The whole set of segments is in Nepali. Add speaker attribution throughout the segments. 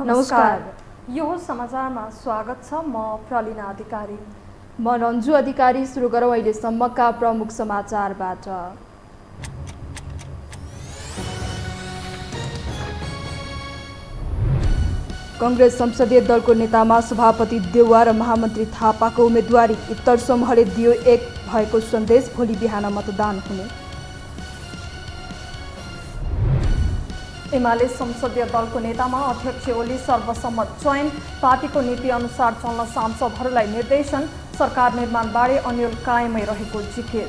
Speaker 1: नमस्कार, यो समाचारमा स्वागत छ। म प्रलिना अधिकारी।
Speaker 2: म रन्जु अधिकारी। सुरु गरौँ अहिलेसम्मका प्रमुख समाचारबाट। कांग्रेस संसदीय दलको नेतामा सभापति देउवा र महामन्त्री थापाको उम्मेदवारी उत्तर समूहले दियो एक भएको सन्देश। भोलि बिहान मतदान हुने।
Speaker 1: एमाले संसदीय दलको नेतामा अध्यक्ष ओली सर्वसम्मत चयन। पार्टीको नीति अनुसार चल्न सांसदहरूलाई निर्देशन। सरकार निर्माणबारे अन्यल कायमै रहेको जिकिर।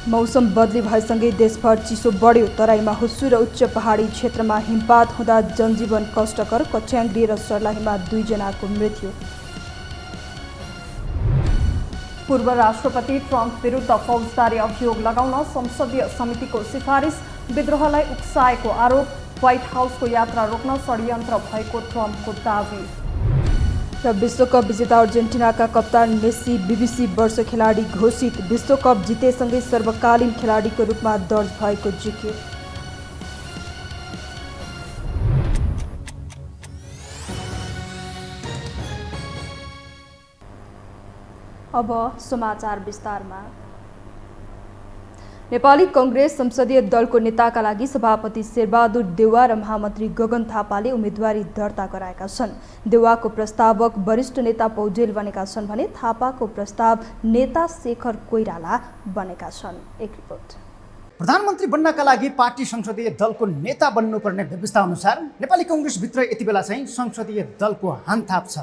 Speaker 2: मौसम बदली भएसँगै देशभर चिसो बढ्यो। तराईमा हुस्सु र उच्च पहाडी क्षेत्रमा हिमपात हुँदा जनजीवन कष्टकर। कठ्याङ्ग्री र सर्लाहीमा 2 जनाको मृत्यु।
Speaker 1: पूर्व राष्ट्रपति ट्रम्प विरुद्ध फौजदारी अभियोग लगाउन संसदीय समितिको सिफारिस। विद्रोहलाई उक्साएको आरोप। व्हाइट हाउसको यात्रा रोक्न षड्यन्त्र भएको ट्रम्पको दावी।
Speaker 2: र विश्वकप विजेता अर्जेन्टिनाका कप्तान मेस्सी बीबीसी वर्ष खेलाडी घोषित। विश्वकप जितेसँगै सर्वकालीन खेलाडीको रूपमा दर्ज भएको जिकिर। अब समाचार विस्तारमा। नेपाली कांग्रेस संसदीय दलको नेताका लागि सभापति शेरबहादुर देउवा र महामन्त्री गगन थापाले उम्मेदवारी दर्ता गराएका छन्। देउवाको प्रस्तावक वरिष्ठ नेता पौडेल बनेका छन् भने थापाको प्रस्ताव नेता शेखर कोइराला बनेका छन्। एक रिपोर्ट।
Speaker 3: प्रधानमन्त्री बन्नका लागि पार्टी संसदीय दलको नेता बन्नुपर्ने व्यवस्था अनुसार नेपाली कांग्रेसभित्र यति बेला चाहिँ संसदीय दलको हानथाप छ।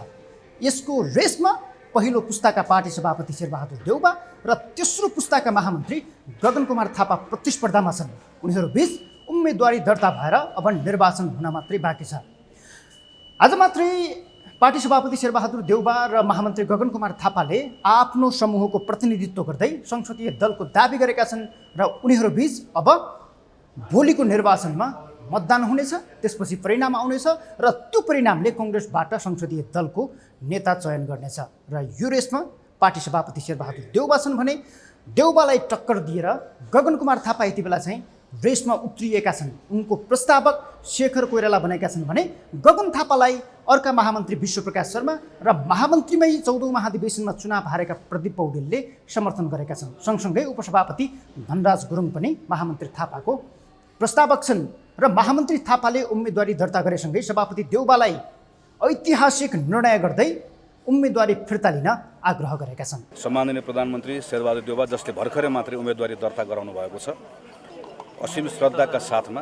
Speaker 3: यसको रेसमा पहिलो पुस्ताका पार्टी सभापति शेरबहादुर देउवा र तेस्रो पुस्ताका महामन्त्री गगन कुमार थापा प्रतिस्पर्धामा छन्। उनीहरूबीच उम्मेदवारी दर्ता भएर अब निर्वाचन हुन मात्रै बाँकी छ। आज मात्रै पार्टी सभापति शेरबहादुर देउवा र महामन्त्री गगन कुमार थापाले आफ्नो समूहको प्रतिनिधित्व गर्दै संसदीय दलको दावी गरेका छन् र उनीहरूबीच अब भोलिको निर्वाचनमा मतदान हुनेछ। त्यसपछि परिणाम आउनेछ र त्यो परिणामले कांग्रेसबाट संसदीय दलको नेता चयन गर्नेछ। र यो रेसमा पार्टी सभापति शेरबहादुर देउवा छन् भने देउवालाई टक्कर दिएर गगन कुमार थापा यति बेला चाहिँ रेसमा उत्रिएका छन्। उनको प्रस्तावक शेखर कोइराला बनेका छन् भने गगन थापालाई अर्का महामन्त्री विश्वप्रकाश शर्मा र महामन्त्रीमै 14औं महाधिवेशनमा चुनाव हारेका प्रदीप पौडेलले समर्थन गरेका छन्। सँगसँगै उपसभापति धनराज गुरुङ पनि महामन्त्री थापाको प्रस्तावक छन् र महामन्त्री थापाले उम्मेदवारी दर्ता गरेसँगै सभापति देउवालाई ऐतिहासिक निर्णय गर्दै उम्मेदवारी फिर्ता लिन आग्रह गरेका छन्।
Speaker 4: सम्माननीय प्रधानमन्त्री शेरबहादुर देउवा जसले भर्खरै मात्रै उम्मेदवारी दर्ता गराउनु भएको छ, असीम श्रद्धाका साथमा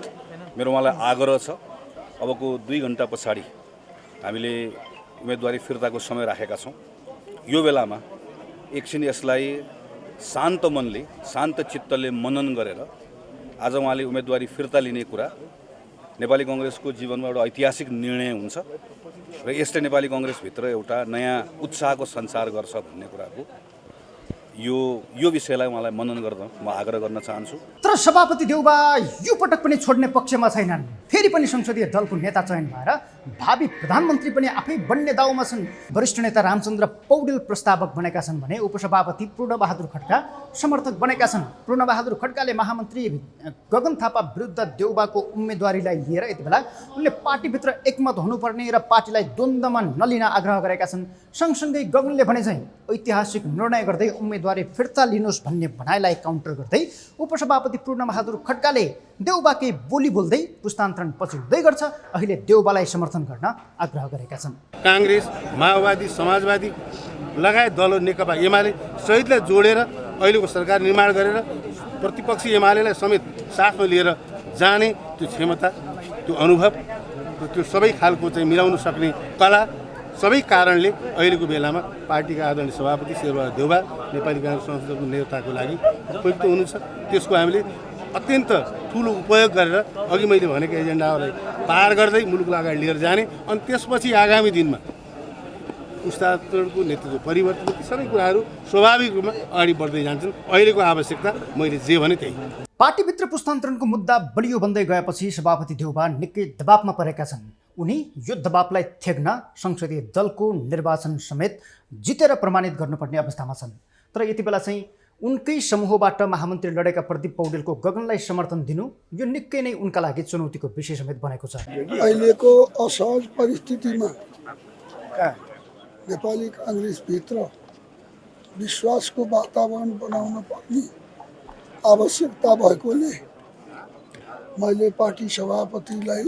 Speaker 4: मेरो उहाँलाई आग्रह छ, अबको 2 घण्टा पछाडि हामीले उम्मेदवारी फिर्ताको समय राखेका छौँ। यो बेलामा एकछिन यसलाई शान्त मनले शान्त चित्तले मनन गरेर आज उहाँले उम्मेदवारी फिर्ता लिने कुरा नेपाली कांग्रेसको जीवनमा एउटा ऐतिहासिक निर्णय हुन्छ र यसले नेपाली कांग्रेसभित्र एउटा नयाँ उत्साहको सञ्चार गर्छ भन्ने कुराको यो विषयलाई उहाँलाई मनन गर्न म आग्रह गर्न चाहन्छु।
Speaker 3: तर सभापति देउवा यो पटक पनि छोड्ने पक्षमा छैनन्। फेरि पनि संसदीय दलको नेता चयन भएर भावी प्रधानमन्त्री पनि आफै बन्ने दाउमा छन्। वरिष्ठ नेता रामचन्द्र पौडेल प्रस्तावक बनेका छन् भने उपसभापति पूर्णबहादुर खड्का समर्थक बनेका छन्। पूर्णबहादुर खड्काले महामन्त्री गगन थापा विरुद्ध देउवाको उम्मेदवारीलाई लिएर यति बेला उनले पार्टीभित्र एकमत हुनुपर्ने र पार्टीलाई द्वन्द्वमा नलिन आग्रह गरेका छन्। सँगसँगै गगनले भने चाहिँ ऐतिहासिक निर्णय गर्दै उम्मेदवारी फिर्ता लिनुहोस् भन्ने भनाइलाई काउन्टर गर्दै उपसभापति पूर्णबहादुर खड्काले देउवाकै बोली बोल्दै पुस्तान्तरण पछि हुँदै गर्छ अहिले देउवालाई समर्थन गर्न आग्रह गरेका छन्।
Speaker 5: कांग्रेस, माओवादी, समाजवादी लगायत दलहरू नेकपा एमाले सहितलाई जोडेर अहिलेको सरकार निर्माण गरेर प्रतिपक्षी एमालेलाई समेत साथमा लिएर जाने त्यो क्षमता, त्यो अनुभव र त्यो सबै खालको चाहिँ मिलाउन सक्ने कला सबै कारणले अहिलेको बेलामा पार्टीका आदरणीय सभापति शेरबहादुर देउवा नेपाली कांग्रेस संसदको नेताको लागि उपयुक्त हुनुहुन्छ। त्यसको हामीले अत्यन्त ठुलो उपयोग गरेर अघि मैले भनेको एजेन्डाहरूलाई पार गर्दै मुलुकलाई अगाडि लिएर जाने अनि त्यसपछि आगामी दिनमा पुस्तान्तरणको नेतृत्व परिवर्तन सबै कुराहरू स्वाभाविक रूपमा अगाडि बढ्दै जान्छन्। अहिलेको आवश्यकता मैले जे भने त्यही।
Speaker 3: पार्टीभित्र पुस्तान्तरणको मुद्दा बलियो बन्दै गएपछि सभापति देउवा निकै दबावमा परेका छन्। उनी यो दबावलाई थ्याक्न संसदीय दलको निर्वाचन समेत जितेर प्रमाणित गर्नुपर्ने अवस्थामा छन्। तर यति बेला चाहिँ उनकै समूहबाट महामन्त्री लडेका प्रदीप पौडेलको गगनलाई समर्थन दिनु यो निकै नै उनका लागि चुनौतीको विषय समेत बनेको छ।
Speaker 6: अहिलेको असहज परिस्थितिमा नेपाली काङ्ग्रेसभित्र विश्वासको वातावरण बनाउन पर्ने आवश्यकता भएकोले मैले पार्टी सभापतिलाई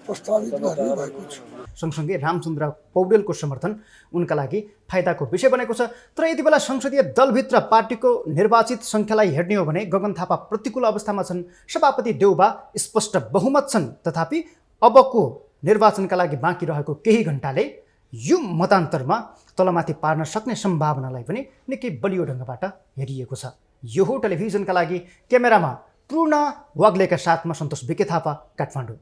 Speaker 6: प्रस्तावित गर्ने भएको छु।
Speaker 3: सँगसँगै रामचन्द्र पौडेलको समर्थन उनका लागि फाइदाको विषय बनेको छ। तर यति बेला संसदीय दलभित्र पार्टीको निर्वाचित सङ्ख्यालाई हेर्ने हो भने गगन थापा प्रतिकूल अवस्थामा छन्। सभापति देउबा स्पष्ट बहुमत छन्, तथापि अबको निर्वाचनका लागि बाँकी रहेको केही घण्टाले यो मतान्तरमा तलमाथि पार्न सक्ने सम्भावनालाई पनि निकै बलियो ढङ्गबाट हेरिएको छ। यो हो टेलिभिजनका लागि क्यामेरामा पूर्ण वाग्लेका साथमा सन्तोष बिके थापा, काठमाडौँ।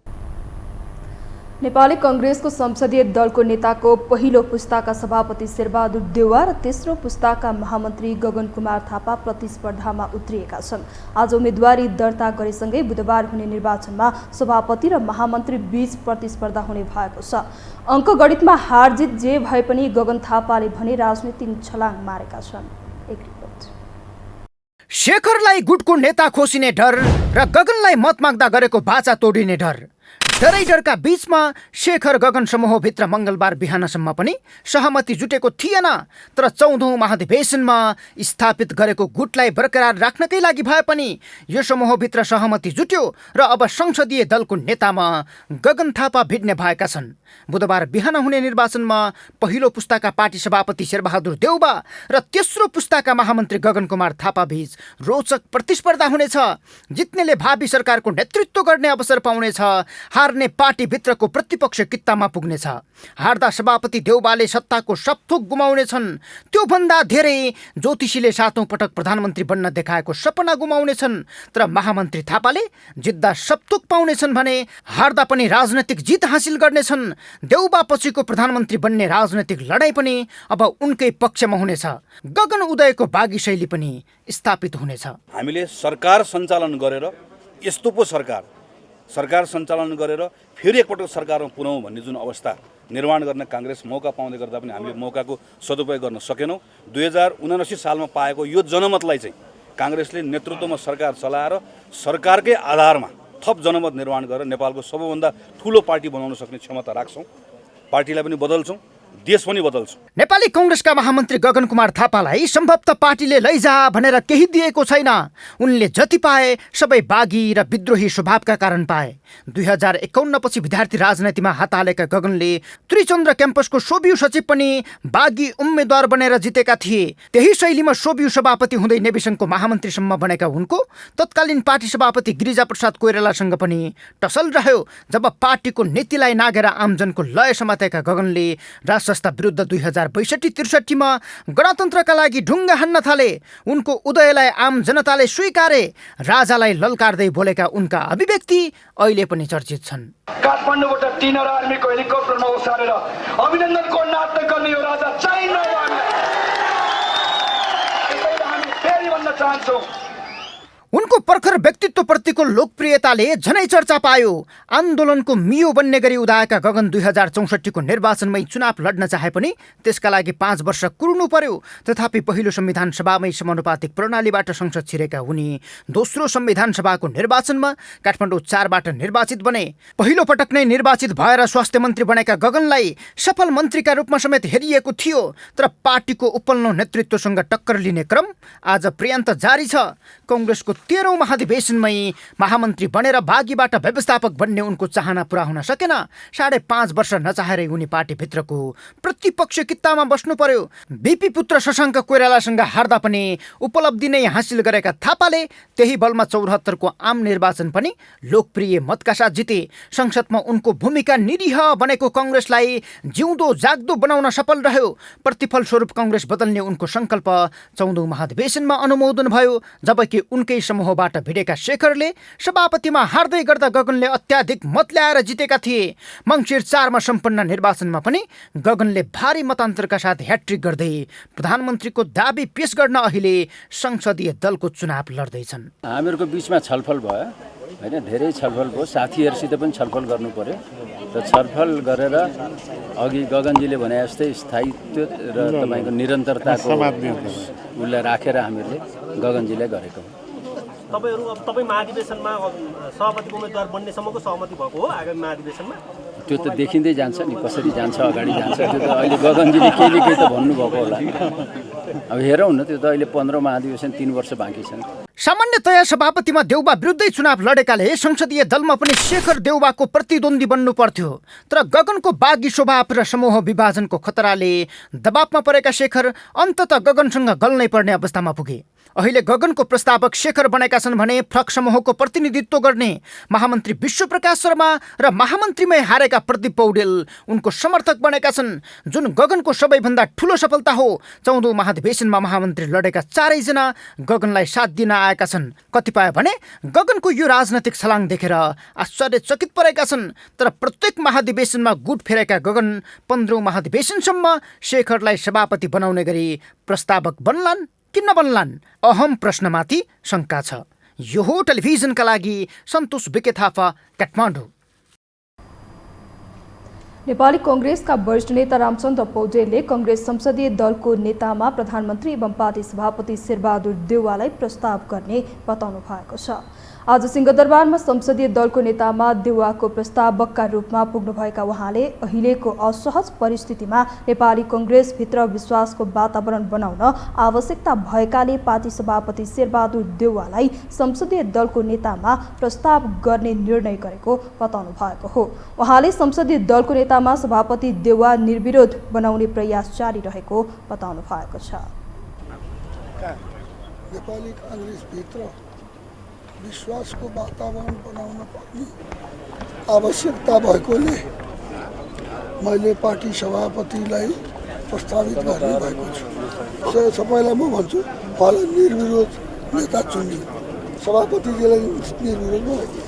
Speaker 2: नेपाली कांग्रेसको संसदीय दलको नेताको पहिलो पुस्ताका सभापति शेरबहादुर देउवा र तेस्रो पुस्ताका महामन्त्री गगन कुमार थापा प्रतिस्पर्धामा उत्रिएका छन्। आज उम्मेदवारी दर्ता गरेसँगै बुधबार हुने निर्वाचनमा सभापति र महामन्त्री बीच प्रतिस्पर्धा हुने भएको छ। अङ्कगणितमा हारजित जे भए पनि गगन थापाले भने राजनीतिक छलाङ मारेका छन्। एक रिपोर्ट।
Speaker 3: शेखरलाई गुटको नेता खोसिने डर र गगनलाई मत माग्दा गरेको बाचा तोडिने डर, डरै डरका बीचमा शेखर गगन समूहभित्र मङ्गलबार बिहानसम्म पनि सहमति जुटेको थिएन। तर 14औं महाधिवेशनमा स्थापित गरेको गुटलाई बरकरार राख्नकै लागि भए पनि यो समूहभित्र सहमति जुट्यो र अब संसदीय दलको नेतामा गगन थापा भिड्ने भएका छन्। बुधबार बिहान हुने निर्वाचनमा पहिलो पुस्ताका पार्टी सभापति शेरबहादुर देउबा र तेस्रो पुस्ताका महामन्त्री गगन कुमार थापा बीच रोचक प्रतिस्पर्धा हुनेछ। जित्नेले भावी सरकारको नेतृत्व गर्ने अवसर पाउनेछ, हार्ने पार्टीभित्रको प्रतिपक्ष कित्तामा पुग्नेछ। हार्दा सभापति देउबाले सत्ताको सपथोक गुमाउनेछन्। त्योभन्दा धेरै ज्योतिषीले 7औं पटक प्रधानमन्त्री बन्न देखाएको सपना गुमाउनेछन्। तर महामन्त्री थापाले जित्दा सपथोक पाउनेछन् भने हार्दा पनि राजनैतिक जित हासिल गर्नेछन्। देउबा पछिको प्रधानमन्त्री बन्ने राजनैतिक लडाईँ पनि अब उनकै पक्षमा हुनेछ। गगन उदयको बागी शैली पनि स्थापित हुनेछ।
Speaker 4: हामीले सरकार सञ्चालन गरेर यस्तो पो सरकार सञ्चालन गरेर फेरि एकपटक सरकारमा पुर्याउँ भन्ने जुन अवस्था निर्माण गर्न काङ्ग्रेस मौका पाउँदै गर्दा पनि हामीले मौकाको सदुपयोग गर्न सकेनौँ। 2079 सालमा पाएको यो जनमतलाई चाहिँ काङ्ग्रेसले नेतृत्वमा सरकार चलाएर सरकारकै आधारमा थप जनमत निर्माण गरेर नेपालको सबैभन्दा ठुलो पार्टी बनाउन सक्ने क्षमता राख्छौँ। पार्टीलाई पनि बदल्छौँ, देश पनि बदल्छौँ।
Speaker 3: नेपाली कांग्रेसका महामन्त्री गगन कुमार थापालाई सम्भवतः पार्टीले लैजा भनेर केही दिएको छैन। उनले जति पाए सबै बागी र विद्रोही स्वभावका कारण पाए। 2051 पछि विद्यार्थी राजनीतिमा हात हालेका गगनले त्रिचन्द्र क्याम्पसको सोभियु सचिव पनि बागी उम्मेद्वार बनेर जितेका थिए। त्यही शैलीमा सोभियु सभापति हुँदै नेविसङ्घको महामन्त्रीसम्म बनेका उनको तत्कालीन पार्टी सभापति गिरिजाप्रसाद कोइरालासँग पनि टसल रह्यो। जब पार्टीको नीतिलाई नागेर आमजनको लय समातेका गगनले राजसंस्था विरुद्ध 2062-63 मा गणतन्त्रका लागि ढुङ्गा हान्न थाले। उनको उदयलाई आम जनताले स्वीकारे। राजालाई ललकार्दै बोलेका उनका अभिव्यक्ति अहिले पनि चर्चित छन्।
Speaker 7: काठमाडौँबाट 3 आर्मीको हेलिकप्टरमा उसारेर अभिनन्दनको नाट्य गर्ने यो राजा चाहिन्न। हामी फेरि भन्न चाहन्छौँ,
Speaker 3: उनको प्रखर व्यक्तित्वप्रतिको लोकप्रियताले झनै चर्चा पायो। आन्दोलनको मियो बन्ने गरी उदाएका गगन 2064 को निर्वाचनमै चुनाव लड्न चाहे पनि त्यसका लागि 5 वर्ष कुर्नु पर्यो। तथापि पहिलो संविधान सभामै समानुपातिक प्रणालीबाट संसद छिरेका उनी दोस्रो संविधान सभाको निर्वाचनमा काठमाडौँ 4 बाट निर्वाचित बने। पहिलो पटक नै निर्वाचित भएर स्वास्थ्य मन्त्री बनेका गगनलाई सफल मन्त्रीका रूपमा समेत हेरिएको थियो। तर पार्टीको उपल्लो नेतृत्वसँग टक्कर लिने क्रम आज पर्यन्त जारी छ। कांग्रेसको 13औं महाधिवेशनमै महामन्त्री बनेर बागीबाट व्यवस्थापक बन्ने उनको चाहना पूरा हुन सकेन। 5.5 वर्ष नचाहेरै उनी पार्टीभित्रको प्रतिपक्ष कित्तामा बस्नु पर्यो। बीपी पुत्र शशाङ्क कोइरालासँग हार्दा पनि उपलब्धि नै हासिल गरेका थापाले त्यही बलमा 74 को आम निर्वाचन पनि लोकप्रिय मतका साथ जिते। संसदमा उनको भूमिका निरीह बनेको कांग्रेसलाई जिउँदो जाग्दो बनाउन सफल रह्यो। प्रतिफल स्वरूप कांग्रेस बदल्ने उनको संकल्प 14औं महाधिवेशनमा अनुमोदन भयो। जबकि उनकै समूहबाट भिडेका शेखरले सभापतिमा हार्दै गर्दा गगनले अत्याधिक मत ल्याएर जितेका थिए। मङ्सिर 4 मा सम्पन्न निर्वाचनमा पनि गगनले भारी मतान्तरका साथ ह्याट्रिक गर्दै प्रधानमन्त्रीको दाबी पेश गर्न अहिले संसदीय दलको चुनाव लड्दैछन्।
Speaker 8: हामीहरूको बीचमा छलफल भयो होइन धेरै छलफल भयो, साथीहरूसित पनि छलफल गर्नु पर्यो र छलफल गरेर अघि गगनजीले भने जस्तै स्थायित्व र तपाईँको निरन्तरताको उसलाई राखेर हामीहरूले गगनजीलाई गरेको हो।
Speaker 9: तपाईहरु अब तपाईँ महाधिवेशनमा सभापतिको उम्मेदवार बन्नेसम्मको सहमति भएको हो आगामी महाधिवेशनमा?
Speaker 8: त्यो त देखिँदै जान्छ नि, कसरी जान्छ अगाडि जान्छ, त्यो त अहिले गगनजीले केही त भन्नुभएको होला। अब हेरौँ न, त्यो त अहिले 15 महाधिवेशन 3 वर्ष बाँकी छन्।
Speaker 3: सामान्यतया सभापतिमा देउबा विरुद्धै चुनाव लडेकाले संसदीय दलमा पनि शेखर देउबाको प्रतिद्वन्दी बन्नु पर्थ्यो। तर गगनको बागी स्वभाव र समूह विभाजनको खतराले दबावमा परेका शेखर अन्ततः गगनसँग गल्नै पर्ने अवस्थामा पुगे। अहिले गगनको प्रस्तावक शेखर बनेका छन् भने फ्रक समूहको प्रतिनिधित्व गर्ने महामन्त्री विश्वप्रकाश शर्मा र महामन्त्रीमै हारेका प्रदीप पौडेल उनको समर्थक बनेका छन्, जुन गगनको सबैभन्दा ठुलो सफलता हो। 14औं महाधिवेशनमा महामन्त्री लडेका चारैजना गगनलाई साथ दिन आएका छन्। कतिपय भने गगनको यो राजनैतिक छलाङ देखेर आश्चर्यचकित परेका छन्। तर प्रत्येक महाधिवेशनमा गुट फेरेका गगन 15औं महाधिवेशनसम्म शेखरलाई सभापति बनाउने गरी प्रस्तावक बन्लान् कि नबन्लान्, अहम प्रश्नमाथि शङ्का छ। यो हो टेलिभिजनका लागि सन्तोष बिके थापा, काठमाडौँ।
Speaker 2: नेपाली कांग्रेसका वरिष्ठ नेता रामचन्द्र पौडेलले कांग्रेस संसदीय दलको नेतामा प्रधानमन्त्री एवं पार्टी सभापति शेरबहादुर देउवालाई प्रस्ताव गर्ने बताउनु भएको छ। आज सिंहदरबारमा संसदीय दलको नेतामा देउवाको प्रस्तावकका रूपमा पुग्नुभएका उहाँले अहिलेको असहज परिस्थितिमा नेपाली कांग्रेसभित्र विश्वासको वातावरण बनाउन आवश्यकता भएकाले पार्टी सभापति शेरबहादुर देउवालाई संसदीय दलको नेतामा प्रस्ताव गर्ने निर्णय गरेको बताउनु भएको हो। उहाँले संसदीय दलको नेतामा सभापति देउवा निर्विरोध बनाउने प्रयास जारी रहेको बताउनु भएको छ।
Speaker 6: नेपाली कांग्रेसभित्र विश्वासको वातावरण बनाउन पर्ने आवश्यकता भएकोले मैले पार्टी सभापतिलाई प्रस्तावित गर्ने भएको छु। सबैलाई म भन्छु, उहाँलाई निर्विरोध नेता चुन्ने, सभापतिजीलाई निर्विरोध बनाइदिनु।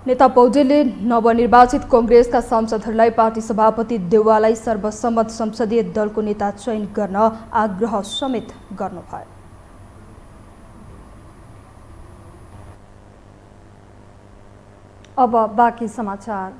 Speaker 2: नेता पौडेलले नवनिर्वाचित कांग्रेसका सांसदहरूलाई पार्टी सभापति देउवालाई सर्वसम्मत संसदीय दलको नेता चयन गर्न आग्रह समेत गर्नुभयो।
Speaker 1: अब बाँकी समाचार।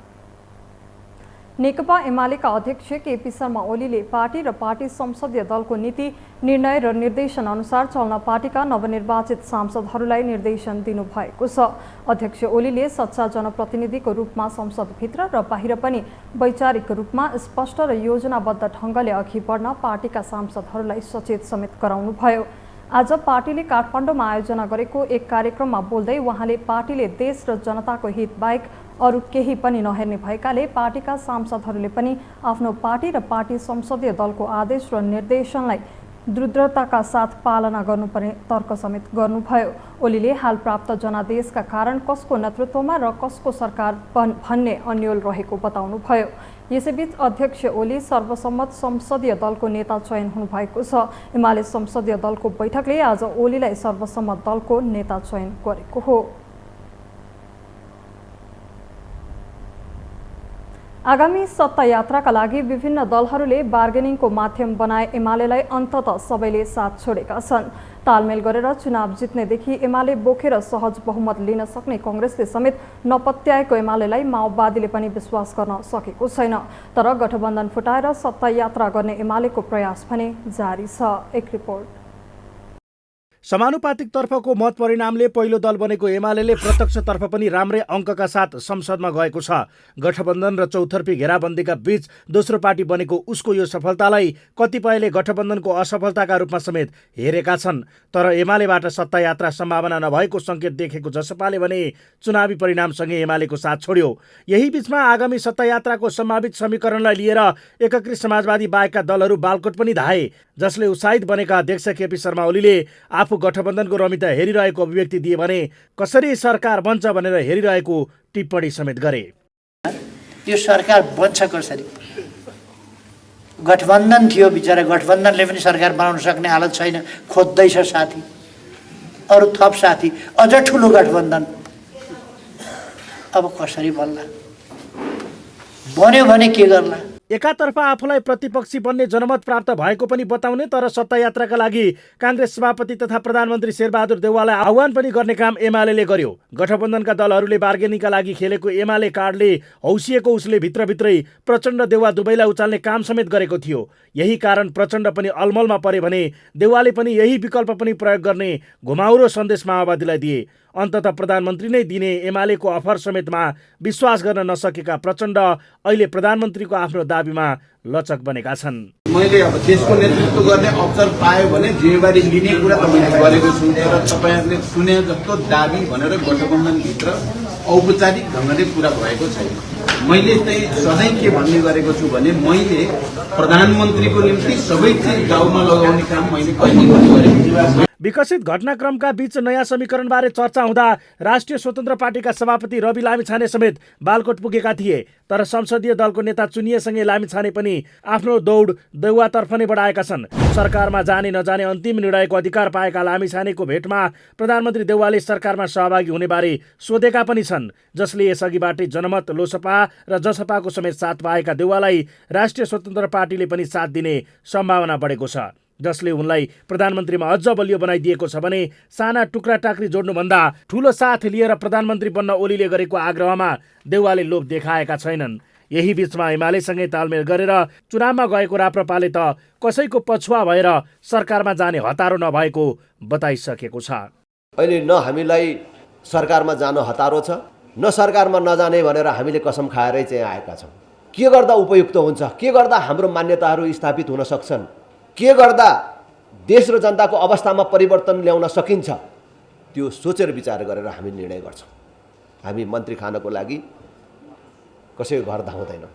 Speaker 1: नेकपा एमालेका अध्यक्ष केपी शर्मा ओलीले पार्टी र पार्टी संसदीय दलको नीति निर्णय र निर्देशन अनुसार चल्न पार्टीका नवनिर्वाचित सांसदहरूलाई निर्देशन दिनुभएको छ। अध्यक्ष ओलीले सच्चा जनप्रतिनिधिको रूपमा संसदभित्र र बाहिर पनि वैचारिक रूपमा स्पष्ट र योजनाबद्ध ढङ्गले अघि बढ्न पार्टीका सांसदहरूलाई सचेत समेत गराउनुभयो। आज पार्टीले काठमाडौँमा आयोजना गरेको एक कार्यक्रममा बोल्दै उहाँले पार्टीले देश र जनताको हित बाहेक अरू केही पनि नहेर्ने भएकाले पार्टीका सांसदहरूले पनि आफ्नो पार्टी र पार्टी संसदीय दलको आदेश र निर्देशनलाई द्रुतताका साथ पालना गर्नुपर्ने तर्क समेत गर्नुभयो। ओलीले हाल प्राप्त जनादेशका कारण कसको नेतृत्वमा र कसको सरकार भन्ने अन्यल रहेको बताउनुभयो। यसैबीच अध्यक्ष ओली सर्वसम्मत संसदीय दलको नेता चयन हुनुभएको छ। एमाले संसदीय दलको बैठकले आज ओलीलाई सर्वसम्मत दलको नेता चयन गरेको हो। आगामी सत्ता यात्राका लागि विभिन्न दलहरूले बार्गेनिङको माध्यम बनाए एमालेलाई अन्ततः सबैले साथ छोडेका छन्। तालमेल गरेर चुनाव जित्नेदेखि एमाले बोकेर सहज बहुमत लिन सक्ने कांग्रेसले समेत नपत्याएको एमालेलाई माओवादीले पनि विश्वास गर्न सकेको छैन। तर गठबन्धन फुटाएर सत्ता यात्रा गर्ने एमालेको प्रयास भने जारी छ। एक रिपोर्ट।
Speaker 10: समानुपातिक तर्फको मत परिणामले पहिलो दल बनेको एमाले प्रत्यक्षतर्फ पनि राम्रै अङ्कका साथ संसदमा गएको छ। गठबन्धन र चौतर्फी घेराबन्दीका बीच दोस्रो पार्टी बनेको उसको यो सफलतालाई कतिपयले गठबन्धनको असफलताका रूपमा समेत हेरेका छन्। तर एमालेबाट सत्ता यात्रा सम्भावना नभएको सङ्केत देखेको जसपाले भने चुनावी परिणामसँगै एमालेको साथ छोड्यो। यही बीचमा आगामी सत्ता यात्राको सम्भावित समीकरणलाई लिएर एकीकृत समाजवादी बाहेकका दलहरू बालकोट पनि धाए, जसले उत्साहित बनेका अध्यक्ष केपी शर्मा ओलीले आफू गठबन्धनको रमिता हेरिरहेको अभिव्यक्ति दिए भने कसरी सरकार बन्छ भनेर हेरिरहेको टिप्पणी समेत गरे।
Speaker 11: यो सरकार बन्छ कसरी? गठबन्धन थियो, बिचरा गठबन्धनले पनि सरकार बनाउन सक्ने हालत छैन, खोज्दैछ साथी, अरू थप साथी, अझ ठुलो गठबन्धन। अब कसरी बन्ला? बन्यो भने के गर्ला?
Speaker 10: एकातर्फ आफूलाई प्रतिपक्षी बन्ने जनमत प्राप्त भएको पनि बताउने तर सत्ता यात्राका लागि काङ्ग्रेस सभापति तथा प्रधानमन्त्री शेरबहादुर देउवालाई आह्वान पनि गर्ने काम एमाले गर्यो। गठबन्धनका दलहरूले बार्गेनिङका लागि खेलेको एमाले कार्डले हौसिएको उसले भित्रभित्रै प्रचण्ड देउवा दुवैलाई उचाल्ने काम समेत गरेको थियो। यही कारण प्रचण्ड पनि अलमलमा परे भने देउवाले पनि यही विकल्प पनि प्रयोग गर्ने घुमाउरो सन्देश माओवादीलाई दिए। अन्ततः प्रधानमन्त्री नै दिने एमालेको अफर समेतमा विश्वास गर्न नसकेका प्रचण्ड अहिले प्रधानमन्त्रीको आफ्नो दाबीमा लचक बनेका छन्।
Speaker 12: मैले अब देशको नेतृत्व गर्ने अवसर पायो भने जिम्मेवारी लिने कुरा त मैले गरेको छु र तपाईँहरूले सुने जस्तो दाबी भनेर गठबन्धनभित्र औपचारिक ढङ्गले पुरा भएको छैन। मैले चाहिँ सधैँ के भन्ने गरेको छु भने मैले प्रधानमन्त्रीको निम्ति सबै चिज दाउमा लगाउने काम मैले कहिले पनि गरेको छु।
Speaker 10: विकसित घटनाक्रमका बीच नयाँ समीकरणबारे चर्चा हुँदा राष्ट्रिय स्वतन्त्र पार्टीका सभापति रवि लामिछाने समेत बालकोट पुगेका थिए। तर संसदीय दलको नेता चुनिएसँगै लामिछाने पनि आफ्नो दौड देउवातर्फ नै बढाएका छन्। सरकारमा जाने नजाने अन्तिम निर्णयको अधिकार पाएका लामिछानेको भेटमा प्रधानमन्त्री देउवाले सरकारमा सहभागी हुनेबारे सोधेका पनि छन्, जसले यसअघिबाटै जनमत लोसपा र जसपाको समेत साथ पाएका देउवालाई राष्ट्रिय स्वतन्त्र पार्टीले पनि साथ दिने सम्भावना बढेको छ, जसले उनलाई प्रधानमन्त्रीमा अझ बलियो बनाइदिएको छ भने साना टुक्रा टाक्री जोड्नुभन्दा ठूलो साथ लिएर प्रधानमन्त्री बन्न ओलीले गरेको आग्रहमा देउवाले लोभ देखाएका छैनन्। यही बीचमा एमालेसँगै तालमेल गरेर चुनावमा गएको राप्रपाले त कसैको पछुवा भएर सरकारमा जाने हतारो नभएको बताइसकेको छ।
Speaker 13: अहिले न हामीलाई सरकारमा जान हतारो छ, न सरकारमा नजाने भनेर हामीले कसम खाएरै चाहिँ आएका छौँ। के गर्दा उपयुक्त हुन्छ, के गर्दा हाम्रो मान्यताहरू स्थापित हुन सक्छन्, के गर्दा देश र जनताको अवस्थामा परिवर्तन ल्याउन सकिन्छ, त्यो सोचेर विचार गरेर हामी निर्णय गर्छौँ। हामी मन्त्री खानको लागि कसैको घर धाउँदैनौँ,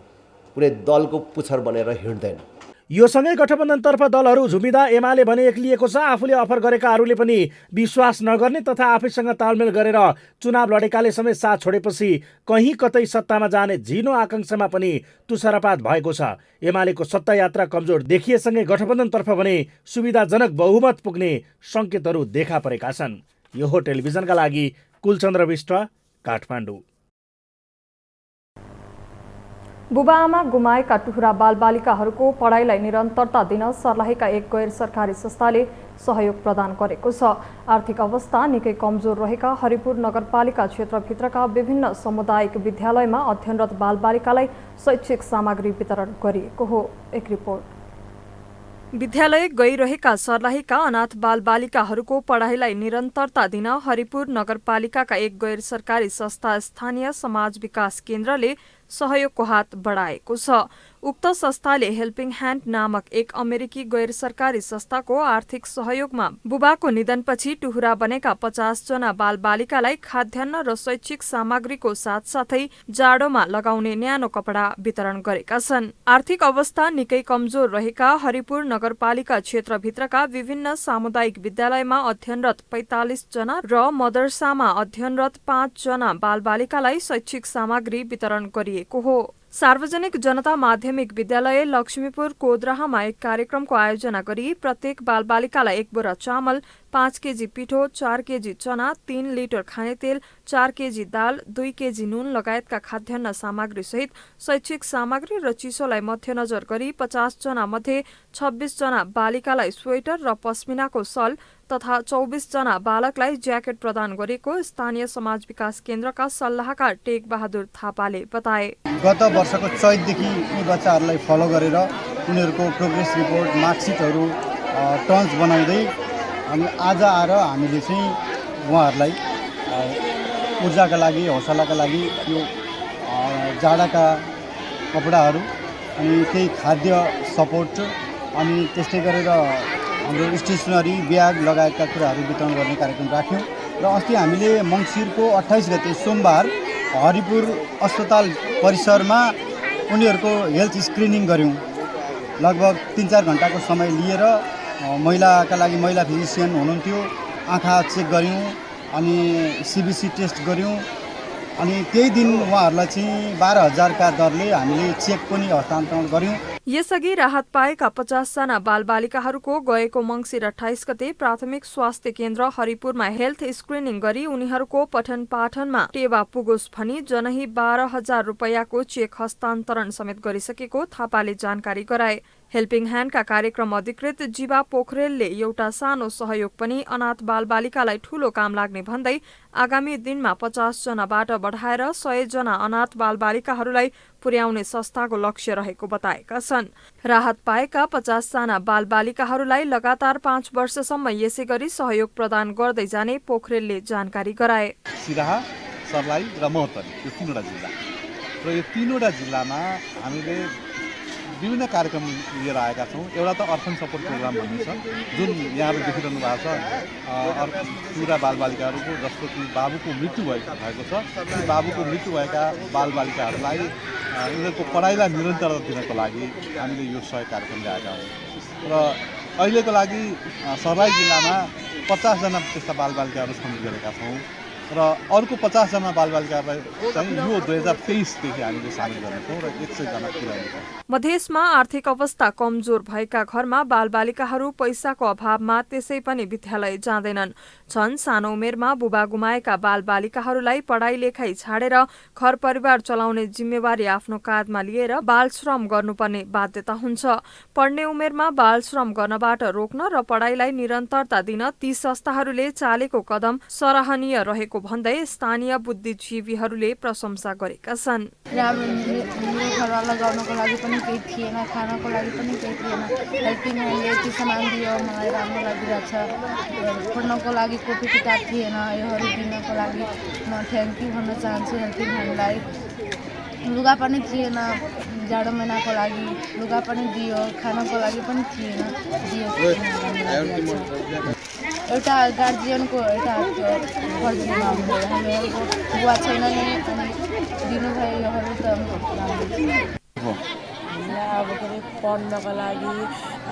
Speaker 13: कुनै दलको पुच्छर बनेर हिँड्दैनौँ।
Speaker 10: यो सँगै गठबन्धनतर्फ दलहरू झुमिँदा एमाले भने एक्लिएको छ। आफूले अफर गरेकाहरूले पनि विश्वास नगर्ने तथा आफैसँग तालमेल गरेर चुनाव लडेकाले समेत साथ छोडेपछि कहीँ कतै सत्तामा जाने झिनो आकांक्षामा पनि तुषारपात भएको छ। एमालेको सत्ता यात्रा कमजोर देखिएसँगै गठबन्धनतर्फ भने सुविधाजनक बहुमत पुग्ने सङ्केतहरू देखा परेका छन्। यो हो टेलिभिजनका लागि कुलचन्द्र विष्ट, काठमाडौँ।
Speaker 1: बुबाआमा गुमाएका टुहुरा बालबालिकाहरूको पढाइलाई निरन्तरता दिन सर्लाहीका एक गैर सरकारी संस्थाले सहयोग प्रदान गरेको छ। आर्थिक अवस्था निकै कमजोर रहेका हरिपुर नगरपालिका क्षेत्रभित्रका विभिन्न सामुदायिक विद्यालयमा अध्ययनरत बालबालिकालाई शैक्षिक सामग्री वितरण गरिएको हो। एक रिपोर्ट। विद्यालय गइरहेका सर्लाहीका अनाथ बालबालिकाहरूको पढाइलाई निरन्तरता दिन हरिपुर नगरपालिकाका एक गैर सरकारी संस्था स्थानीय समाज विकास केन्द्रले सहयोगको हात बढाएको छ। उक्त संस्थाले हेल्पिङ ह्यान्ड नामक एक अमेरिकी गैर सरकारी संस्थाको आर्थिक सहयोगमा बुबाको निधनपछि टुहुरा बनेका 50 जना बालबालिकालाई खाद्यान्न र शैक्षिक सामग्रीको साथसाथै जाडोमा लगाउने न्यानो कपडा वितरण गरेका छन्। आर्थिक अवस्था निकै कमजोर रहेका हरिपुर नगरपालिका क्षेत्रभित्रका विभिन्न सामुदायिक विद्यालयमा अध्ययनरत 45 जना र मदरसामा अध्ययनरत 5 जना बालबालिकालाई शैक्षिक सामग्री वितरण गरिएको हो। सार्वजनिक जनता माध्यमिक विद्यालय लक्ष्मीपुर कोदराहामा एक कार्यक्रमको आयोजना गरी प्रत्येक बालबालिकालाई 1 बोरा चामल, 5 केजी पिठो, 4 केजी चना, 3 लिटर खानेतेल, 4 केजी दाल, 2 केजी नुन लगायतका खाद्यान्न सामग्री सहित शैक्षिक सामग्री र चिसोलाई मध्यनजर गरी 50 जना मध्ये 26 जना बालिकालाई स्वेटर र पस्मिनाको सल तथा 24 जना बालकलाई ज्याकेट प्रदान गरेको स्थानीय समाज विकास केन्द्रका सल्लाहकार टेक बहादुर थापाले बताए।
Speaker 14: गत वर्षको चैतदेखि यी बच्चाहरूलाई फलो गरेर उनीहरूको प्रोग्रेस रिपोर्ट, मार्कसिटहरू टर्न्स बनाउँदै अनि आज आएर हामीले चाहिँ उहाँहरूलाई ऊर्जाका लागि, हौसलाका लागि यो जाडाका कपडाहरू अनि केही खाद्य सपोर्ट अनि त्यस्तै गरेर हाम्रो स्टेसनरी, ब्याग लगायतका कुराहरू वितरण गर्ने कार्यक्रम राख्यौँ। र अस्ति हामीले मङ्सिरको 28 गते सोमबार हरिपुर अस्पताल परिसरमा उनीहरूको हेल्थ स्क्रिनिङ गऱ्यौँ। लगभग 3-4 घन्टाको समय लिएर महिलाका लागि महिला फिजिसियन हुनुहुन्थ्यो, आँखा चेक गऱ्यौँ अनि CBC टेस्ट गऱ्यौँ अनि केही दिन उहाँहरूलाई चाहिँ 12,000 का दरले हामीले चेक पनि हस्तान्तरण गऱ्यौँ।
Speaker 1: यसअघि राहत पाएका 50 जना बालबालिकाहरूको गएको मङ्सिर 28 गते प्राथमिक स्वास्थ्य केन्द्र हरिपुरमा हेल्थ स्क्रिनिङ गरी उनीहरूको पठन पाठनमा टेवा पुगोस् भनी जनही 12,000 रुपैयाँको चेक हस्तान्तरण समेत गरिसकेको थापाले जानकारी गराए। हेल्पिङ ह्यान्डका कार्यक्रम अधिकृत जीवा पोखरेलले एउटा सानो सहयोग पनि अनाथ बालबालिकालाई ठूलो काम लाग्ने भन्दै आगामी दिनमा 50 जनाबाट बढाएर 100 जना अनाथ बालबालिकाहरूलाई पुर्याउने संस्थाको लक्ष्य रहेको बताएका छन्। राहत पाएका 50 जना बालबालिकाहरूलाई लगातार 5 वर्षसम्म यसै गरी सहयोग प्रदान गर्दै जाने पोखरेलले जानकारी गराए।
Speaker 15: सिराहा, सर्लाही र महोत्तरी यो तीनवटा जिल्ला र यो तीनवटा जिल्लामा हामीले विभिन्न कार्यक्रम लिएर आएका छौँ। एउटा त अर्फन सपोर्ट प्रोग्राम भन्ने छ, जुन यहाँले देखिरहनु भएको छ। पुरा बालबालिकाहरूको जस्तो कि बाबुको मृत्यु भएको छ, ती बाबुको मृत्यु भएका बालबालिकाहरूलाई उनीहरूको पढाइलाई निरन्तरता दिनको लागि हामीले यो सहयोग कार्यक्रम ल्याएका हौँ। र अहिलेको लागि सर्लाही जिल्लामा 50 जना त्यस्ता बालबालिकाहरू समेत गरेका छौँ र अर्को 50 जना बालबालिकाहरूलाई चाहिँ यो 2023देखि हामीले सामेल गर्नेछौँ र 100 जना पुर्याउनेछौँ।
Speaker 1: मधेसमा आर्थिक अवस्था कमजोर भएका घरमा बालबालिकाहरू पैसाको अभावमा त्यसै पनि विद्यालय जाँदैनन्। छन् सानो उमेरमा बुबा गुमाएका बालबालिकाहरूलाई पढाइ लेखाइ छाडेर घर परिवार चलाउने जिम्मेवारी आफ्नो काँधमा लिएर बालश्रम गर्नुपर्ने बाध्यता हुन्छ। पढ्ने उमेरमा बालश्रम गर्नबाट रोक्न र पढाइलाई निरन्तरता दिन ती संस्थाहरूले चालेको कदम सराहनीय रहेको भन्दै स्थानीय बुद्धिजीवीहरूले प्रशंसा गरेका छन्।
Speaker 16: घरवाला गर्नको लागि पनि केही थिएन, खानको लागि पनि केही थिएन। हेल्पिङ ह्यान्डले यति सामान दियो, मलाई राम्रो लागिरहेको छ। पढ्नको लागि कपी किताब थिएन, योहरू दिनको लागि म थ्याङ्क यू भन्न चाहन्छु हेल्पिङ ह्यान्डलाई। लुगा पनि थिएन, जाडो महिनाको लागि लुगा पनि दियो, खानको लागि पनि थिएन, दियो। एउटा गार्जियनको एउटा फर्जीमा हामीहरूको बुवा छैन नि, अनि दिनुभयो योहरू त
Speaker 17: अब के अरे पढ्नको लागि